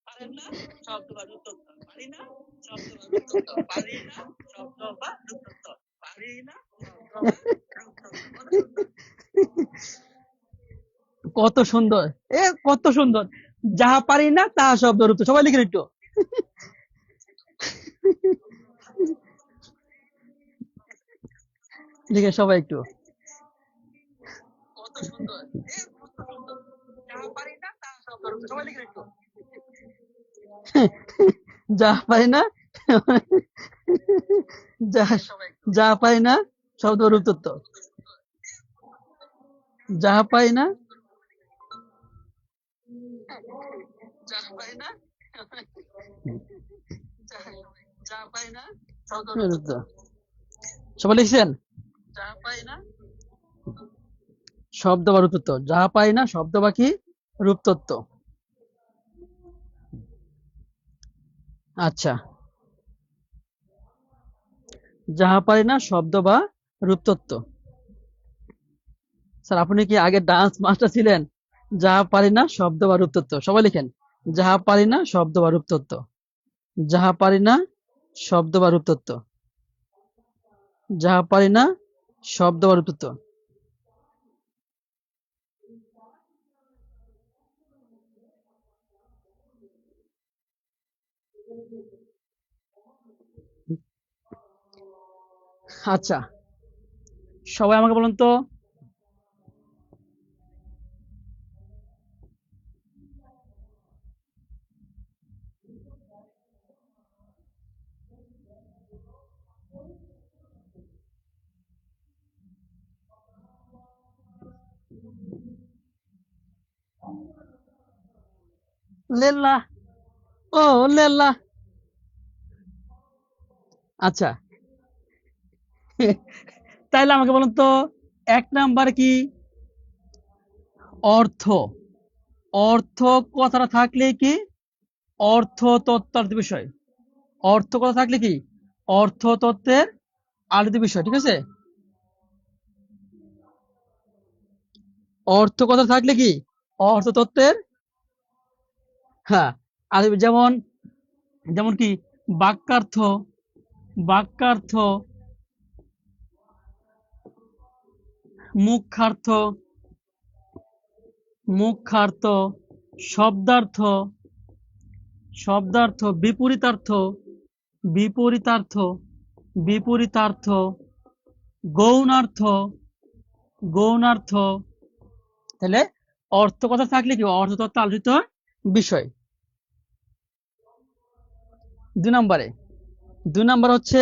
পারেন না, শব্দ বা রূপতত্ত্ব, পারি না, শব্দ বা রূপতত্ত্ব, পারি না, শব্দ বা রূপতত্ত্ব, পারি না, শব্দ বা রূপতত্ত্ব। কত সুন্দর, এ কত সুন্দর। যাহা পারি না তাহা শব্দ রূপ। সবাই লিখেন একটু। লিখে সবাই একটু। কত সুন্দর, এ কত সুন্দর। যাহা পারি না তাহা শব্দ রূপ। সবাই লিখেন একটু। যাহা পারি না, যাহা যাহা পারি না শব্দ রূপ তত্ত্ব, যাহা পাই না, যাহা পাই না, যাহা পাই না শব্দ রূপ তত্ত্ব। সবাই লিখছেন যাহা পাই না শব্দ বা রূপতত্ত্ব, যাহা পাই না শব্দ বা কি রূপতত্ত্ব। আচ্ছা, যাহা পারি না শব্দ বা রূপতত্ত্ব। স্যার আপনি কি আগে ডান্স মাস্টার ছিলেন? যাহা পারি না শব্দ বা রূপতত্ত্ব। সবাই লিখেন যাহা পারি না শব্দ বা রূপতত্ত্ব, যাহা পারি না শব্দ বা রূপতত্ত্ব, যাহা পারি না শব্দ বা রূপতত্ত্ব। আচ্ছা, সবাই আমাকে বলুন তো। লেল্লা, ও লেল্লা। আচ্ছা, তাইলে আমাকে বলুন তো, এক নাম্বার কি অর্থ, অর্থ কথাটা থাকলে কি অর্থ তত্ত্বার্থ বিষয়, অর্থ কথা থাকলে কি অর্থ তত্ত্বের আলোচিত বিষয়, ঠিক আছে? অর্থ কথা থাকলে কি অর্থতত্ত্বের, হ্যাঁ, আর যেমন যেমন কি বাক্যার্থ, বাক্যার্থ, মুখ্যার্থ, মুখ্যার্থ, শব্দার্থ, শব্দার্থ, বিপরীতার্থ, বিপরীতার্থ, বিপরীতার্থ, গৌণার্থ, গৌণার্থ। তাহলে অর্থ কথা থাকলে কি অর্থতত্ত্ব আলোচিত বিষয়। 2 নম্বর হচ্ছে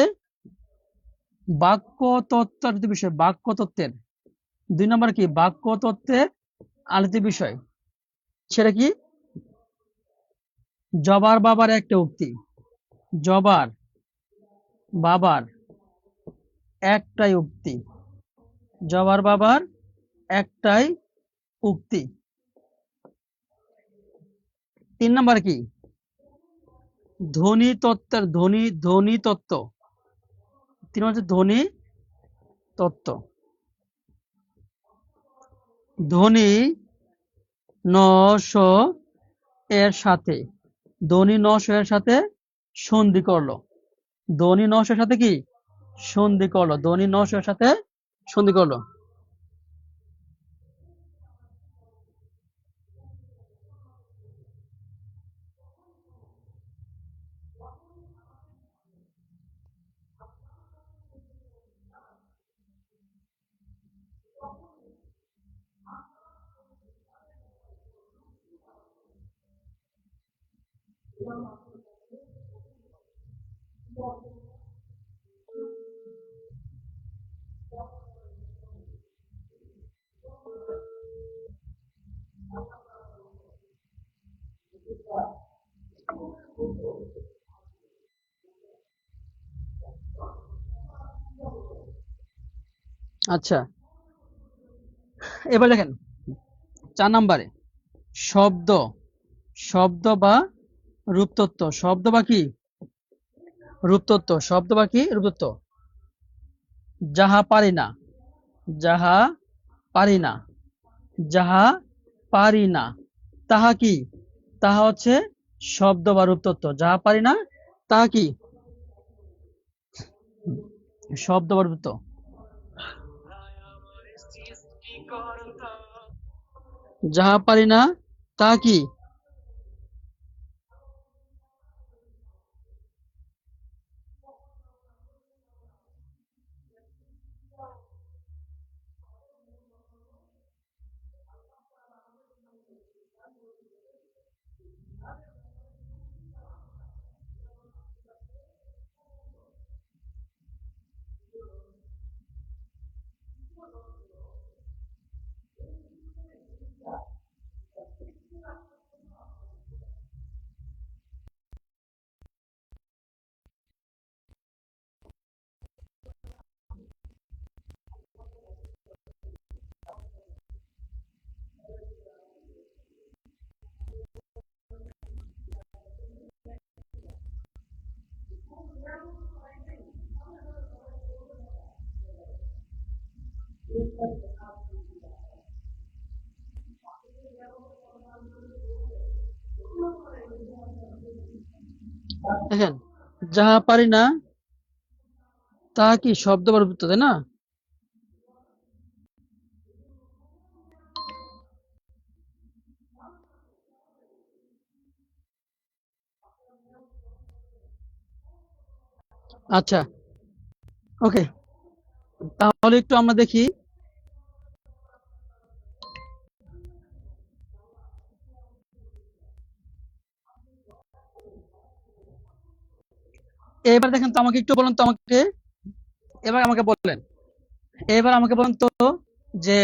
বাক্য তত্ত্ব আলোচিত বিষয়, বাক্য তত্ত্বের 2 নম্বর কি বাক্য তত্ত্বের আলোচিত বিষয়। সেটা কি জবার বাবার একটা উক্তি, জবার বাবার একটাই উক্তি, জবার বাবার একটাই উক্তি। 3 নম্বর কি ধ্বনি তত্ত্বের, ধ্বনি, ধ্বনি তত্ত্ব। 3 হচ্ছে ধ্বনি তত্ত্ব। ধ্বনি নশ এর সাথে, ধ্বনি নশ এর সাথে সন্ধি করলো, ধ্বনি নশ এর সাথে কি সন্ধি করলো, ধ্বনি নশ এর সাথে সন্ধি করলো। আচ্ছা, এবার দেখেন 4 নম্বরে শব্দ, শব্দ বা রূপতত্ত্ব, শব্দ বা কি রূপতত্ত্ব, শব্দ বা কি রূপতত্ত্ব। যাহা পারি না, যাহা পারি না, যাহা পারি না, তাহা কি তাহা হচ্ছে শব্দ বা রূপতত্ত্ব। যাহা পারি না তাহা কি শব্দ বা রূপতত্ত্ব। যাহা পারি না তাহা কি দেখেন যাহা পারি না তাহা কি শব্দ বা রূপতত্ত্ব, তাই না? আচ্ছা, ওকে, তাহলে একটু আমরা দেখি এবার। দেখেন তো আমাকে একটু বলুন তো, আমাকে এবার আমাকে বললেন, এবার আমাকে বলুন তো যে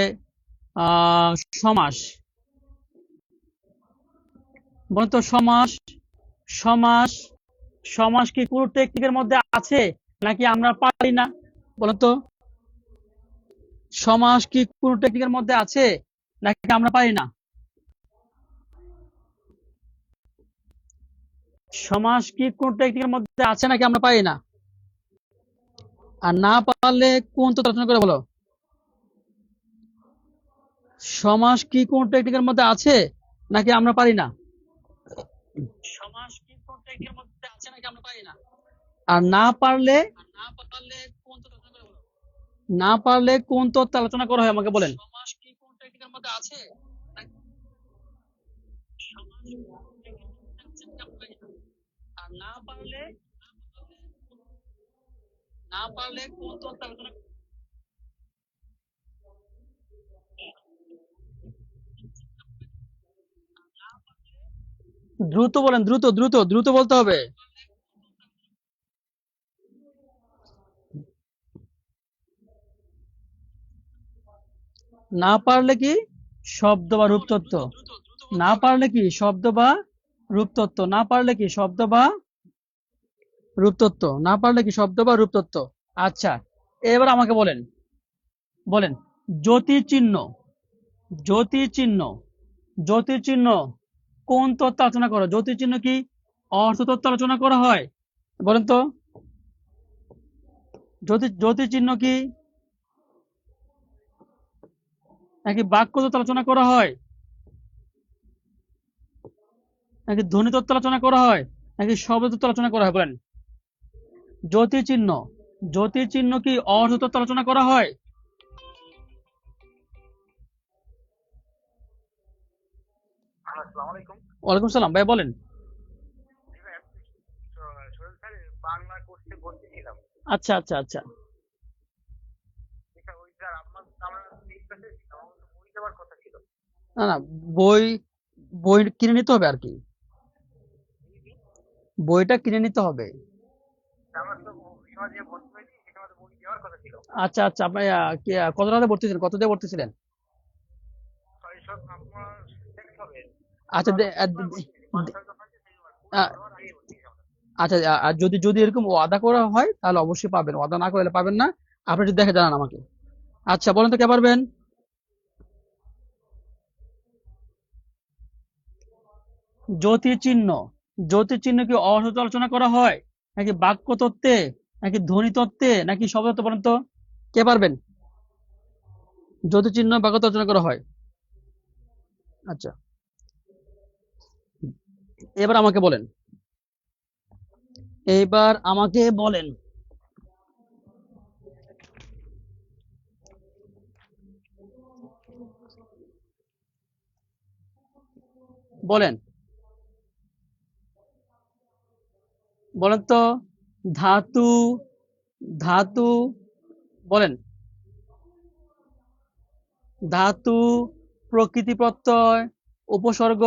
আহ সমাস, বলুন তো সমাস, সমাস, সমাস কি কোনো টেকনিকের মধ্যে আছে নাকি আমরা পারি না? বলুন তো সমাস কি কোনো টেকনিকের মধ্যে আছে নাকি আমরা পারি না? সমাস কি কোন টেকনিকের মধ্যে আছে নাকি আমরা পারি না? আর না পারলে কোন তো রচনা করে বলো। সমাস কি কোন টেকনিকের মধ্যে আছে নাকি আমরা পারি না? সমাস কি কোন টেকনিকের মধ্যে আছে নাকি আমরা পারি না? আর না পারলে না পারলে কোন তথ্য আলোচনা করা হয় আমাকে বলেন। সমাস কি কোন টেকনিকের মধ্যে আছে নাকি সমাস কোন টেকনিকের মধ্যে আছে নাকি আমরা পারি না? আর না পারলে কোন তথ্য আলোচনা। দ্রুত বলেন, দ্রুত দ্রুত দ্রুত বলতে হবে। না পারলে কি শব্দ বা রূপতত্ত্ব। না পারলে কি শব্দ বা রূপতত্ত্ব। না পারলে কি শব্দ বা রূপতত্ত্ব। না পারলে কি শব্দ বা রূপতত্ত্ব। আচ্ছা, এবার আমাকে বলেন, বলেন জ্যোতির্চিহ্ন। জ্যোতির্চিহ্ন জ্যোতির্চিহ্ন কোন তত্ত্ব আলোচনা করো? জ্যোতির্চিহ্ন কি অর্থতত্ত্ব আলোচনা করা হয়? বলেন তো, জ্যোতির্চিহ্ন কি নাকি বাক্য তত্ত্ব আলোচনা করা হয়, নাকি ধ্বনি তত্ত্ব আলোচনা করা হয়, নাকি শব্দ তত্ত্ব আলোচনা করা হয়? বলেন। জ্যোতির্চিহ্ন জ্যোতির্চিহ্ন কি অর্থতত্ত্ব আলোচনা করা হয়? আসসালামু আলাইকুম। ওয়ালাইকুম সালাম, ভাই বলেন। জি ভাই, আপনি সোহেল স্যার বাংলা কোর্সে ভর্তি ছিলাম। আচ্ছা আচ্ছা আচ্ছা। এটা ওই স্যার আমরা এই ক্লাসে আমার তো বই দেওয়ার কথা ছিল। না না, বই বই কিনে নিতে হবে আর কি। জি জি। বইটা কিনে নিতে হবে। আমার তো ওই যে ভর্তি হয়নি, সেটা আমাদের বই দেওয়ার কথা ছিল। আচ্ছা আচ্ছা, আপনি কত টাকাতে ভর্তি ছিলেন? কত দিয়ে ভর্তি ছিলেন? ছয় সব আপনার শেষ হবে। আচ্ছা আমরা তো বুধবার ভর্তি হয়েছি, পাঁচ দে- ছয় দফা আছে, সেই আহ, বুধবার হওয়ার আগে ভর্তি হয়েছি আমরা। আচ্ছা, আর যদি যদি এরকম ওয়াদা করা হয় তাহলে অবশ্যই পাবেন, ওয়াদা না করলে পাবেন না। আপনি যদি দেখে জানান আমাকে। আচ্ছা বলেন তো কে পারবেন? জ্যোতির্চিহ্ন জ্যোতির্চিহ্ন কি অর্থ আলোচনা করা হয়, নাকি বাক্য তত্ত্বে, নাকি ধ্বনি তত্ত্বে, নাকি শব্দ তত্ত্বে? বলেন তো কে পারবেন? জ্যোতির্চিহ্ন বাক্য তত্ত্বে আলোচনা করা হয়। আচ্ছা, এবার আমাকে বলেন, এইবার আমাকে বলেন, বলেন বলেন তো ধাতু ধাতু বলেন ধাতু, প্রকৃতি প্রত্যয়, উপসর্গ,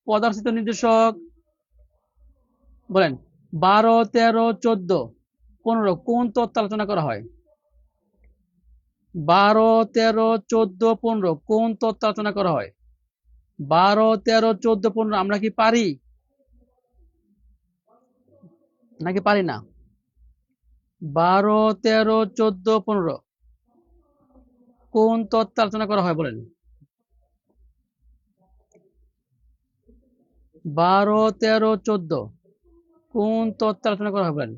পদার্থিত নির্দেশক। বলেন 12, 13, 14, 15 কোন তত্ত্ব আলোচনা করা হয়? 12, 13, 14, 15 কোন তত্ত্ব আলোচনা করা হয়? 12, 13, 14, 15 আমরা কি পারি নাকি পারি না? 12, 13, 14, 15 কোন তত্ত্ব আলোচনা করা হয়? বলেন। 12, 13, 14 কোন তত্ত্ব আলোচনা করা হয়? বলেন।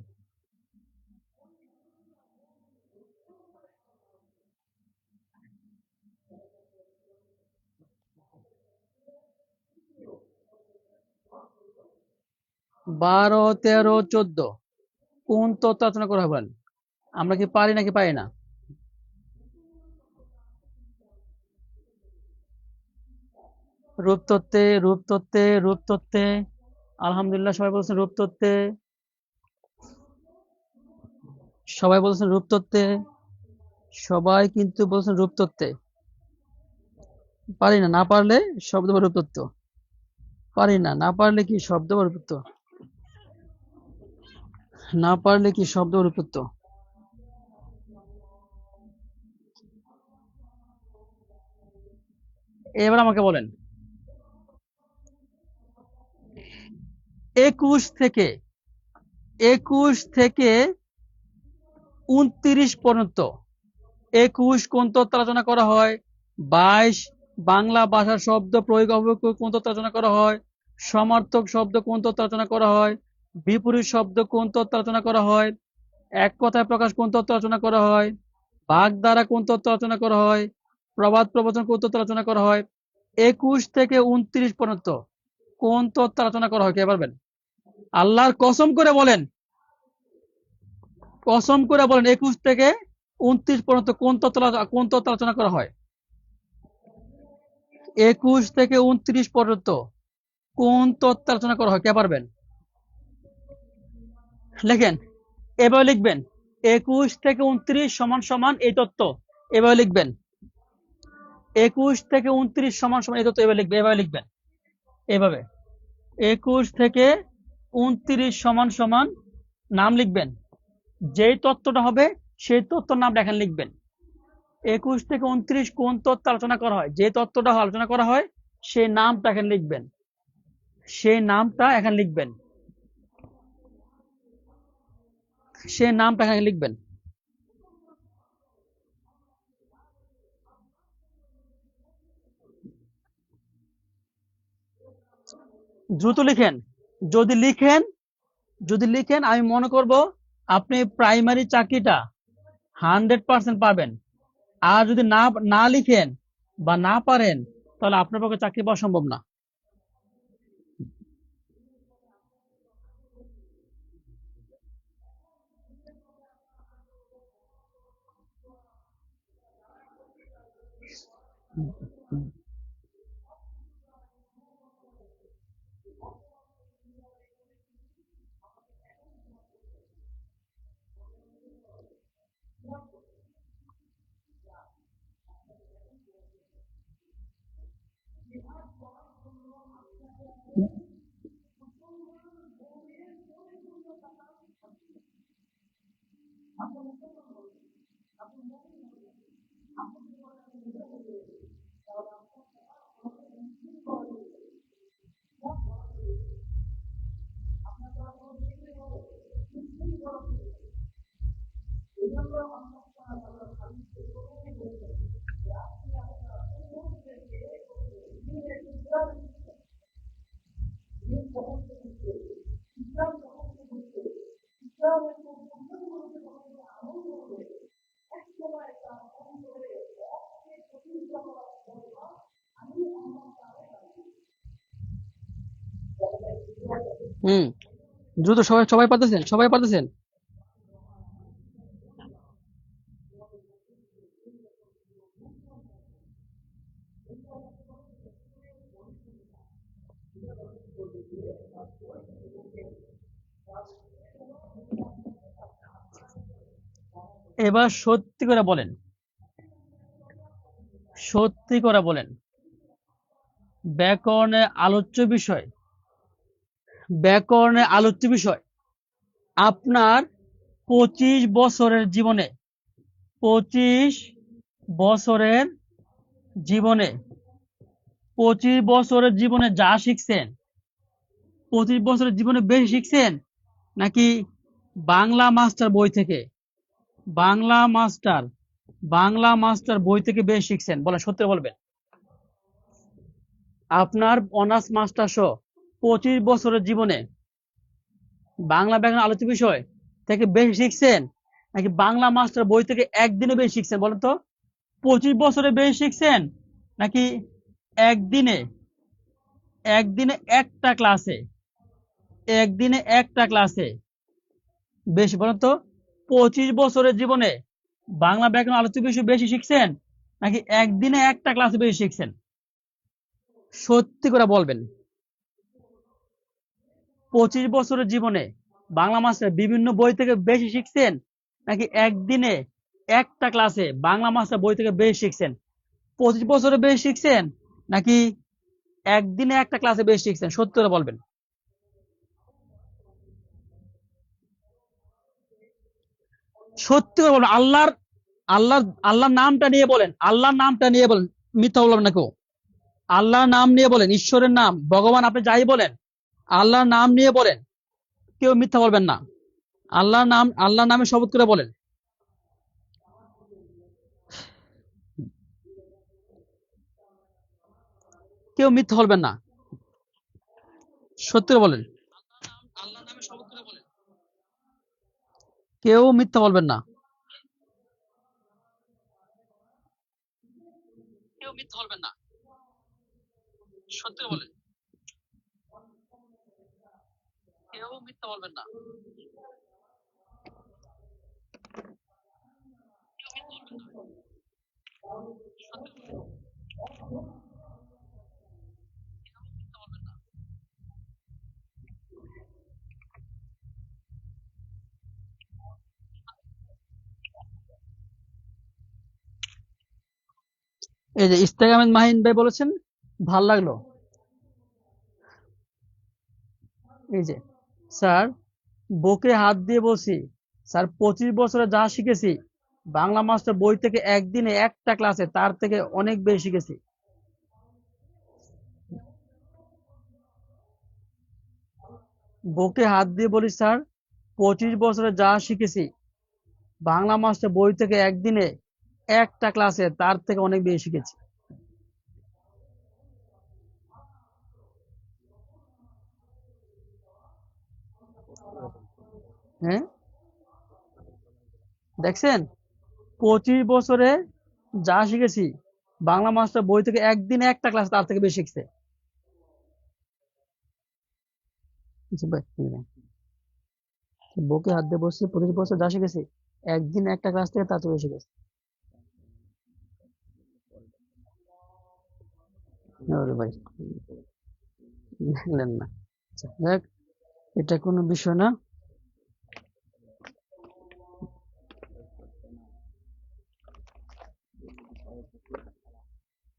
12, 13, 14 কোন তত্ত্ব আলোচনা করা হয়? বলেন। আমরা কি পারি নাকি পারি না? রূপতত্ত্বে রূপতত্ত্বে রূপতত্ত্বে আলহামদুলিল্লাহ, সবাই বলছেন রূপতত্ত্বে, সবাই বলছেন রূপতত্ত্বে, সবাই কিন্তু বলছেন রূপতত্ত্বে। পারি না, না পারলে শব্দ বা রূপতত্ত্ব। পারি না, না পারলে কি শব্দ বা রূপতত্ত্ব। না পারলে কি শব্দ বা রূপতত্ত্ব। এবার আমাকে বলেন 21 থেকে 29 পর্যন্ত 21 কোন তত্ত্ব আলোচনা করা হয়? 22 বাংলা ভাষার শব্দ প্রয়োগ অবয়ব কোন তত্ত্ব আলোচনা করা হয়? সমার্থক শব্দ কোন তত্ত্ব আলোচনা করা হয়? বিপরীত শব্দ কোন তত্ত্ব আলোচনা করা হয়? এক কথায় প্রকাশ কোন তত্ত্ব আলোচনা করা হয়? বাগধারা কোন তত্ত্ব আলোচনা করা হয়? প্রবাদ প্রবচন কোন তত্ত্ব আলোচনা করা হয়? 21 থেকে 29 পর্যন্ত কোন তত্ত্ব আলোচনা করা হয়, কে পারবেন? আল্লাহর কসম করে বলেন, কসম করে বলেন 21 থেকে 29 পর্যন্ত কোন তত্ত্ব আলোচনা করা হয়? 21 থেকে 29 পর্যন্ত কোন তত্ত্ব আলোচনা করা হয়, কে পারবেন? লেখেন, এভাবে লিখবেন 21 থেকে 29 সমান সমান এই তত্ত্ব, এভাবে লিখবেন 21 থেকে 29 সমান সমান এই তত্ত্ব, এভাবে লিখবেন এভাবে 21 থেকে 29 সমান সমান নাম লিখবেন, যেই তত্ত্বটা হবে সেই তত্ত্বর নামটা এখানে লিখবেন। 21 থেকে 29 কোন তত্ত্ব আলোচনা করা হয়, যে তত্ত্বটা আলোচনা করা হয় সেই নামটা এখানে লিখবেন, সেই নামটা এখানে লিখবেন, সেই নামটা এখানে লিখবেন। দ্রুত লিখেন, যদি লিখেন যদি লিখেন আমি মনে করব আপনি প্রাইমারি চাকরিটা 100% পাবেন। আর যদি না না লিখেন বা না পারেন তাহলে আপনার পক্ষে চাকরি পাওয়া সম্ভব না। হুম, দ্রুত সবাই সবাই পারতেছেন, সবাই পারতেছেন। এবার সত্যি করে বলেন, সত্যি করে বলেন, ব্যাকরণের আলোচ্য বিষয়, ব্যাকরণের আলোচ্য বিষয় আপনার 25 বছরের জীবনে 25 বছরের জীবনে যা শিখছেন, 25 বছরের জীবনে বেশি শিখছেন, নাকি বাংলা মাস্টার বই থেকে, বাংলা মাস্টার বাংলা মাস্টার বই থেকে বেশি শিখছেন? বলেন, সত্যি বলবেন। আপনার অনার্স মাস্টার সহ 25 বছরের জীবনে বাংলা ব্যাকরণ আলোচ্য বিষয় থেকে বেশি শিখছেন, নাকি বাংলা মাস্টার বই থেকে একদিনে বেশি শিখছেন? বলেন তো, 25 বছরে বেশি শিখছেন, নাকি একদিনে, একদিনে একটা ক্লাসে, একদিনে একটা ক্লাসে বেশি? বলেন তো, 25 বছরের জীবনে বাংলা ব্যাকরণ আলোচ্য বিষয় বেশি শিখছেন, নাকি একদিনে একটা ক্লাসে বেশি শিখছেন? সত্যি করে বলবেন। 25 বছরের জীবনে বাংলা মাস্টার বিভিন্ন বই থেকে বেশি শিখছেন, নাকি একদিনে একটা ক্লাসে বাংলা মাস্টার বই থেকে বেশি শিখছেন? 25 বছরে বেশি শিখছেন, নাকি একদিনে একটা ক্লাসে বেশি শিখছেন? সত্যি করে বলবেন। সত্যি করে বলবেন। আল্লাহর নামটা নিয়ে বলেন, আল্লাহর নামটা নিয়ে বলেন, মিথ্যা বলবেন না কেউ। আল্লাহর নাম নিয়ে বলেন, ঈশ্বরের নাম, ভগবান, আপনি যাই বলেন, আল্লাহর নাম নিয়ে বলেন, কেউ মিথ্যা বলবেন না। আল্লাহর নামে শপথ করে বলেন, কেউ মিথ্যা বলবেন না। সত্যি করে বলেন, কেউ মিথ্যা বলবেন না। কেউ মিথ্যা বলবেন না। এই যে ইস্তেক আহমেদ মাহিন ভাই বলেছেন ভাল লাগলো। এই যে স্যার বুকে হাত দিয়ে বলছি স্যার 25 বছরে যা শিখেছি বাংলা মাস্টার বই থেকে একদিনে একটা ক্লাসে তার থেকে অনেক বেশি শিখেছি। বুকে হাত দিয়ে বলি স্যার 25 বছরে যা শিখেছি বাংলা মাস্টার বই থেকে একদিনে একটা ক্লাসে তার থেকে অনেক বেশি শিখেছি। হ্যাঁ দেখছেন 25 বছরে যা শিখেছি বাংলা মাস্টার বই থেকে একদিনে একটা ক্লাস তার থেকে বেশি শিখছে। জি ভাই, বুকে হাত দিয়ে বলছি 25 বছর যা শিখেছি একদিন একটা ক্লাস থেকে তার থেকে বেশি শিখেছি। ওরে ভাই লিখলেন না। আচ্ছা, যাক, এটা কোনো বিষয় না।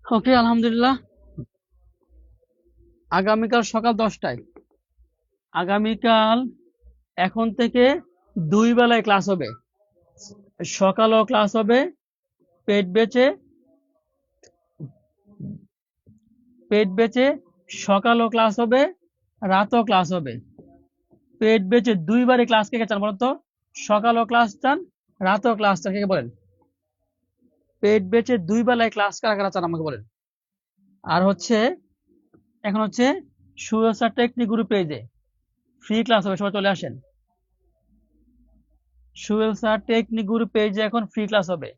ওকে, আলহামদুলিল্লাহ। আগামীকাল সকাল 10টায়, আগামীকাল এখন থেকে 2 বেলায় ক্লাস হবে। সকালেও ক্লাস হবে, পেট বেচে সকালেও ক্লাস হবে, রাতেও ক্লাস হবে। পেট বেচে 2 বারে ক্লাস কে কে চান বলেন তো? সকালেও ক্লাস চান, রাতেও ক্লাস চান, কে কে বলেন? পেট বেচে 2 বেলায় ক্লাস কারা কারা চান আমাকে বলেন। আর হচ্ছে এখন হচ্ছে সুয়েল স্যার টেকনিক গ্রুপ পেজে ফ্রি ক্লাস হবে, সবাই চলে আসেন। সোহেল স্যার টেকনিক গ্রুপ পেজে এখন ফ্রি ক্লাস হবে।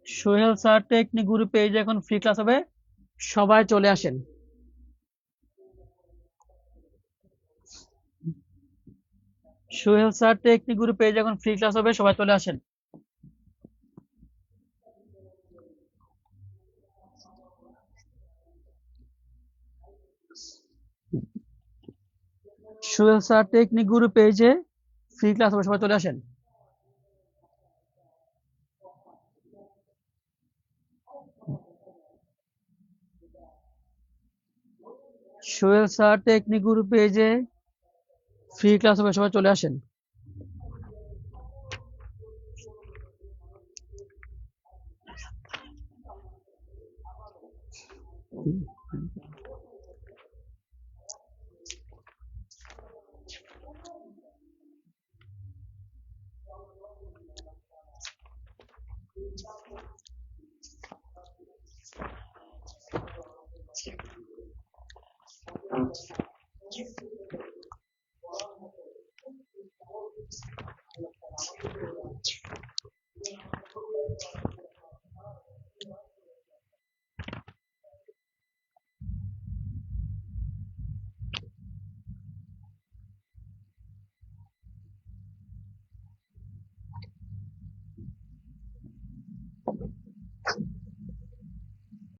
সোহেল স্যার টেকনিক গ্রুপ পেজে এখন ফ্রি ক্লাস হবে, সবাই চলে আসেন। সোহেল স্যার টেকনিক গ্রুপ পেজে এখন ফ্রি ক্লাস হবে, সবাই চলে আসেন। সোহেল স্যার টেকনিক গ্রুপ পেজে ফ্রি ক্লাস হবে, সবাই চলে আসেন। সোহেল স্যার টেকনিক গ্রুপ পেজে ফ্রি ক্লাস হবে, সবাই চলে আসেন।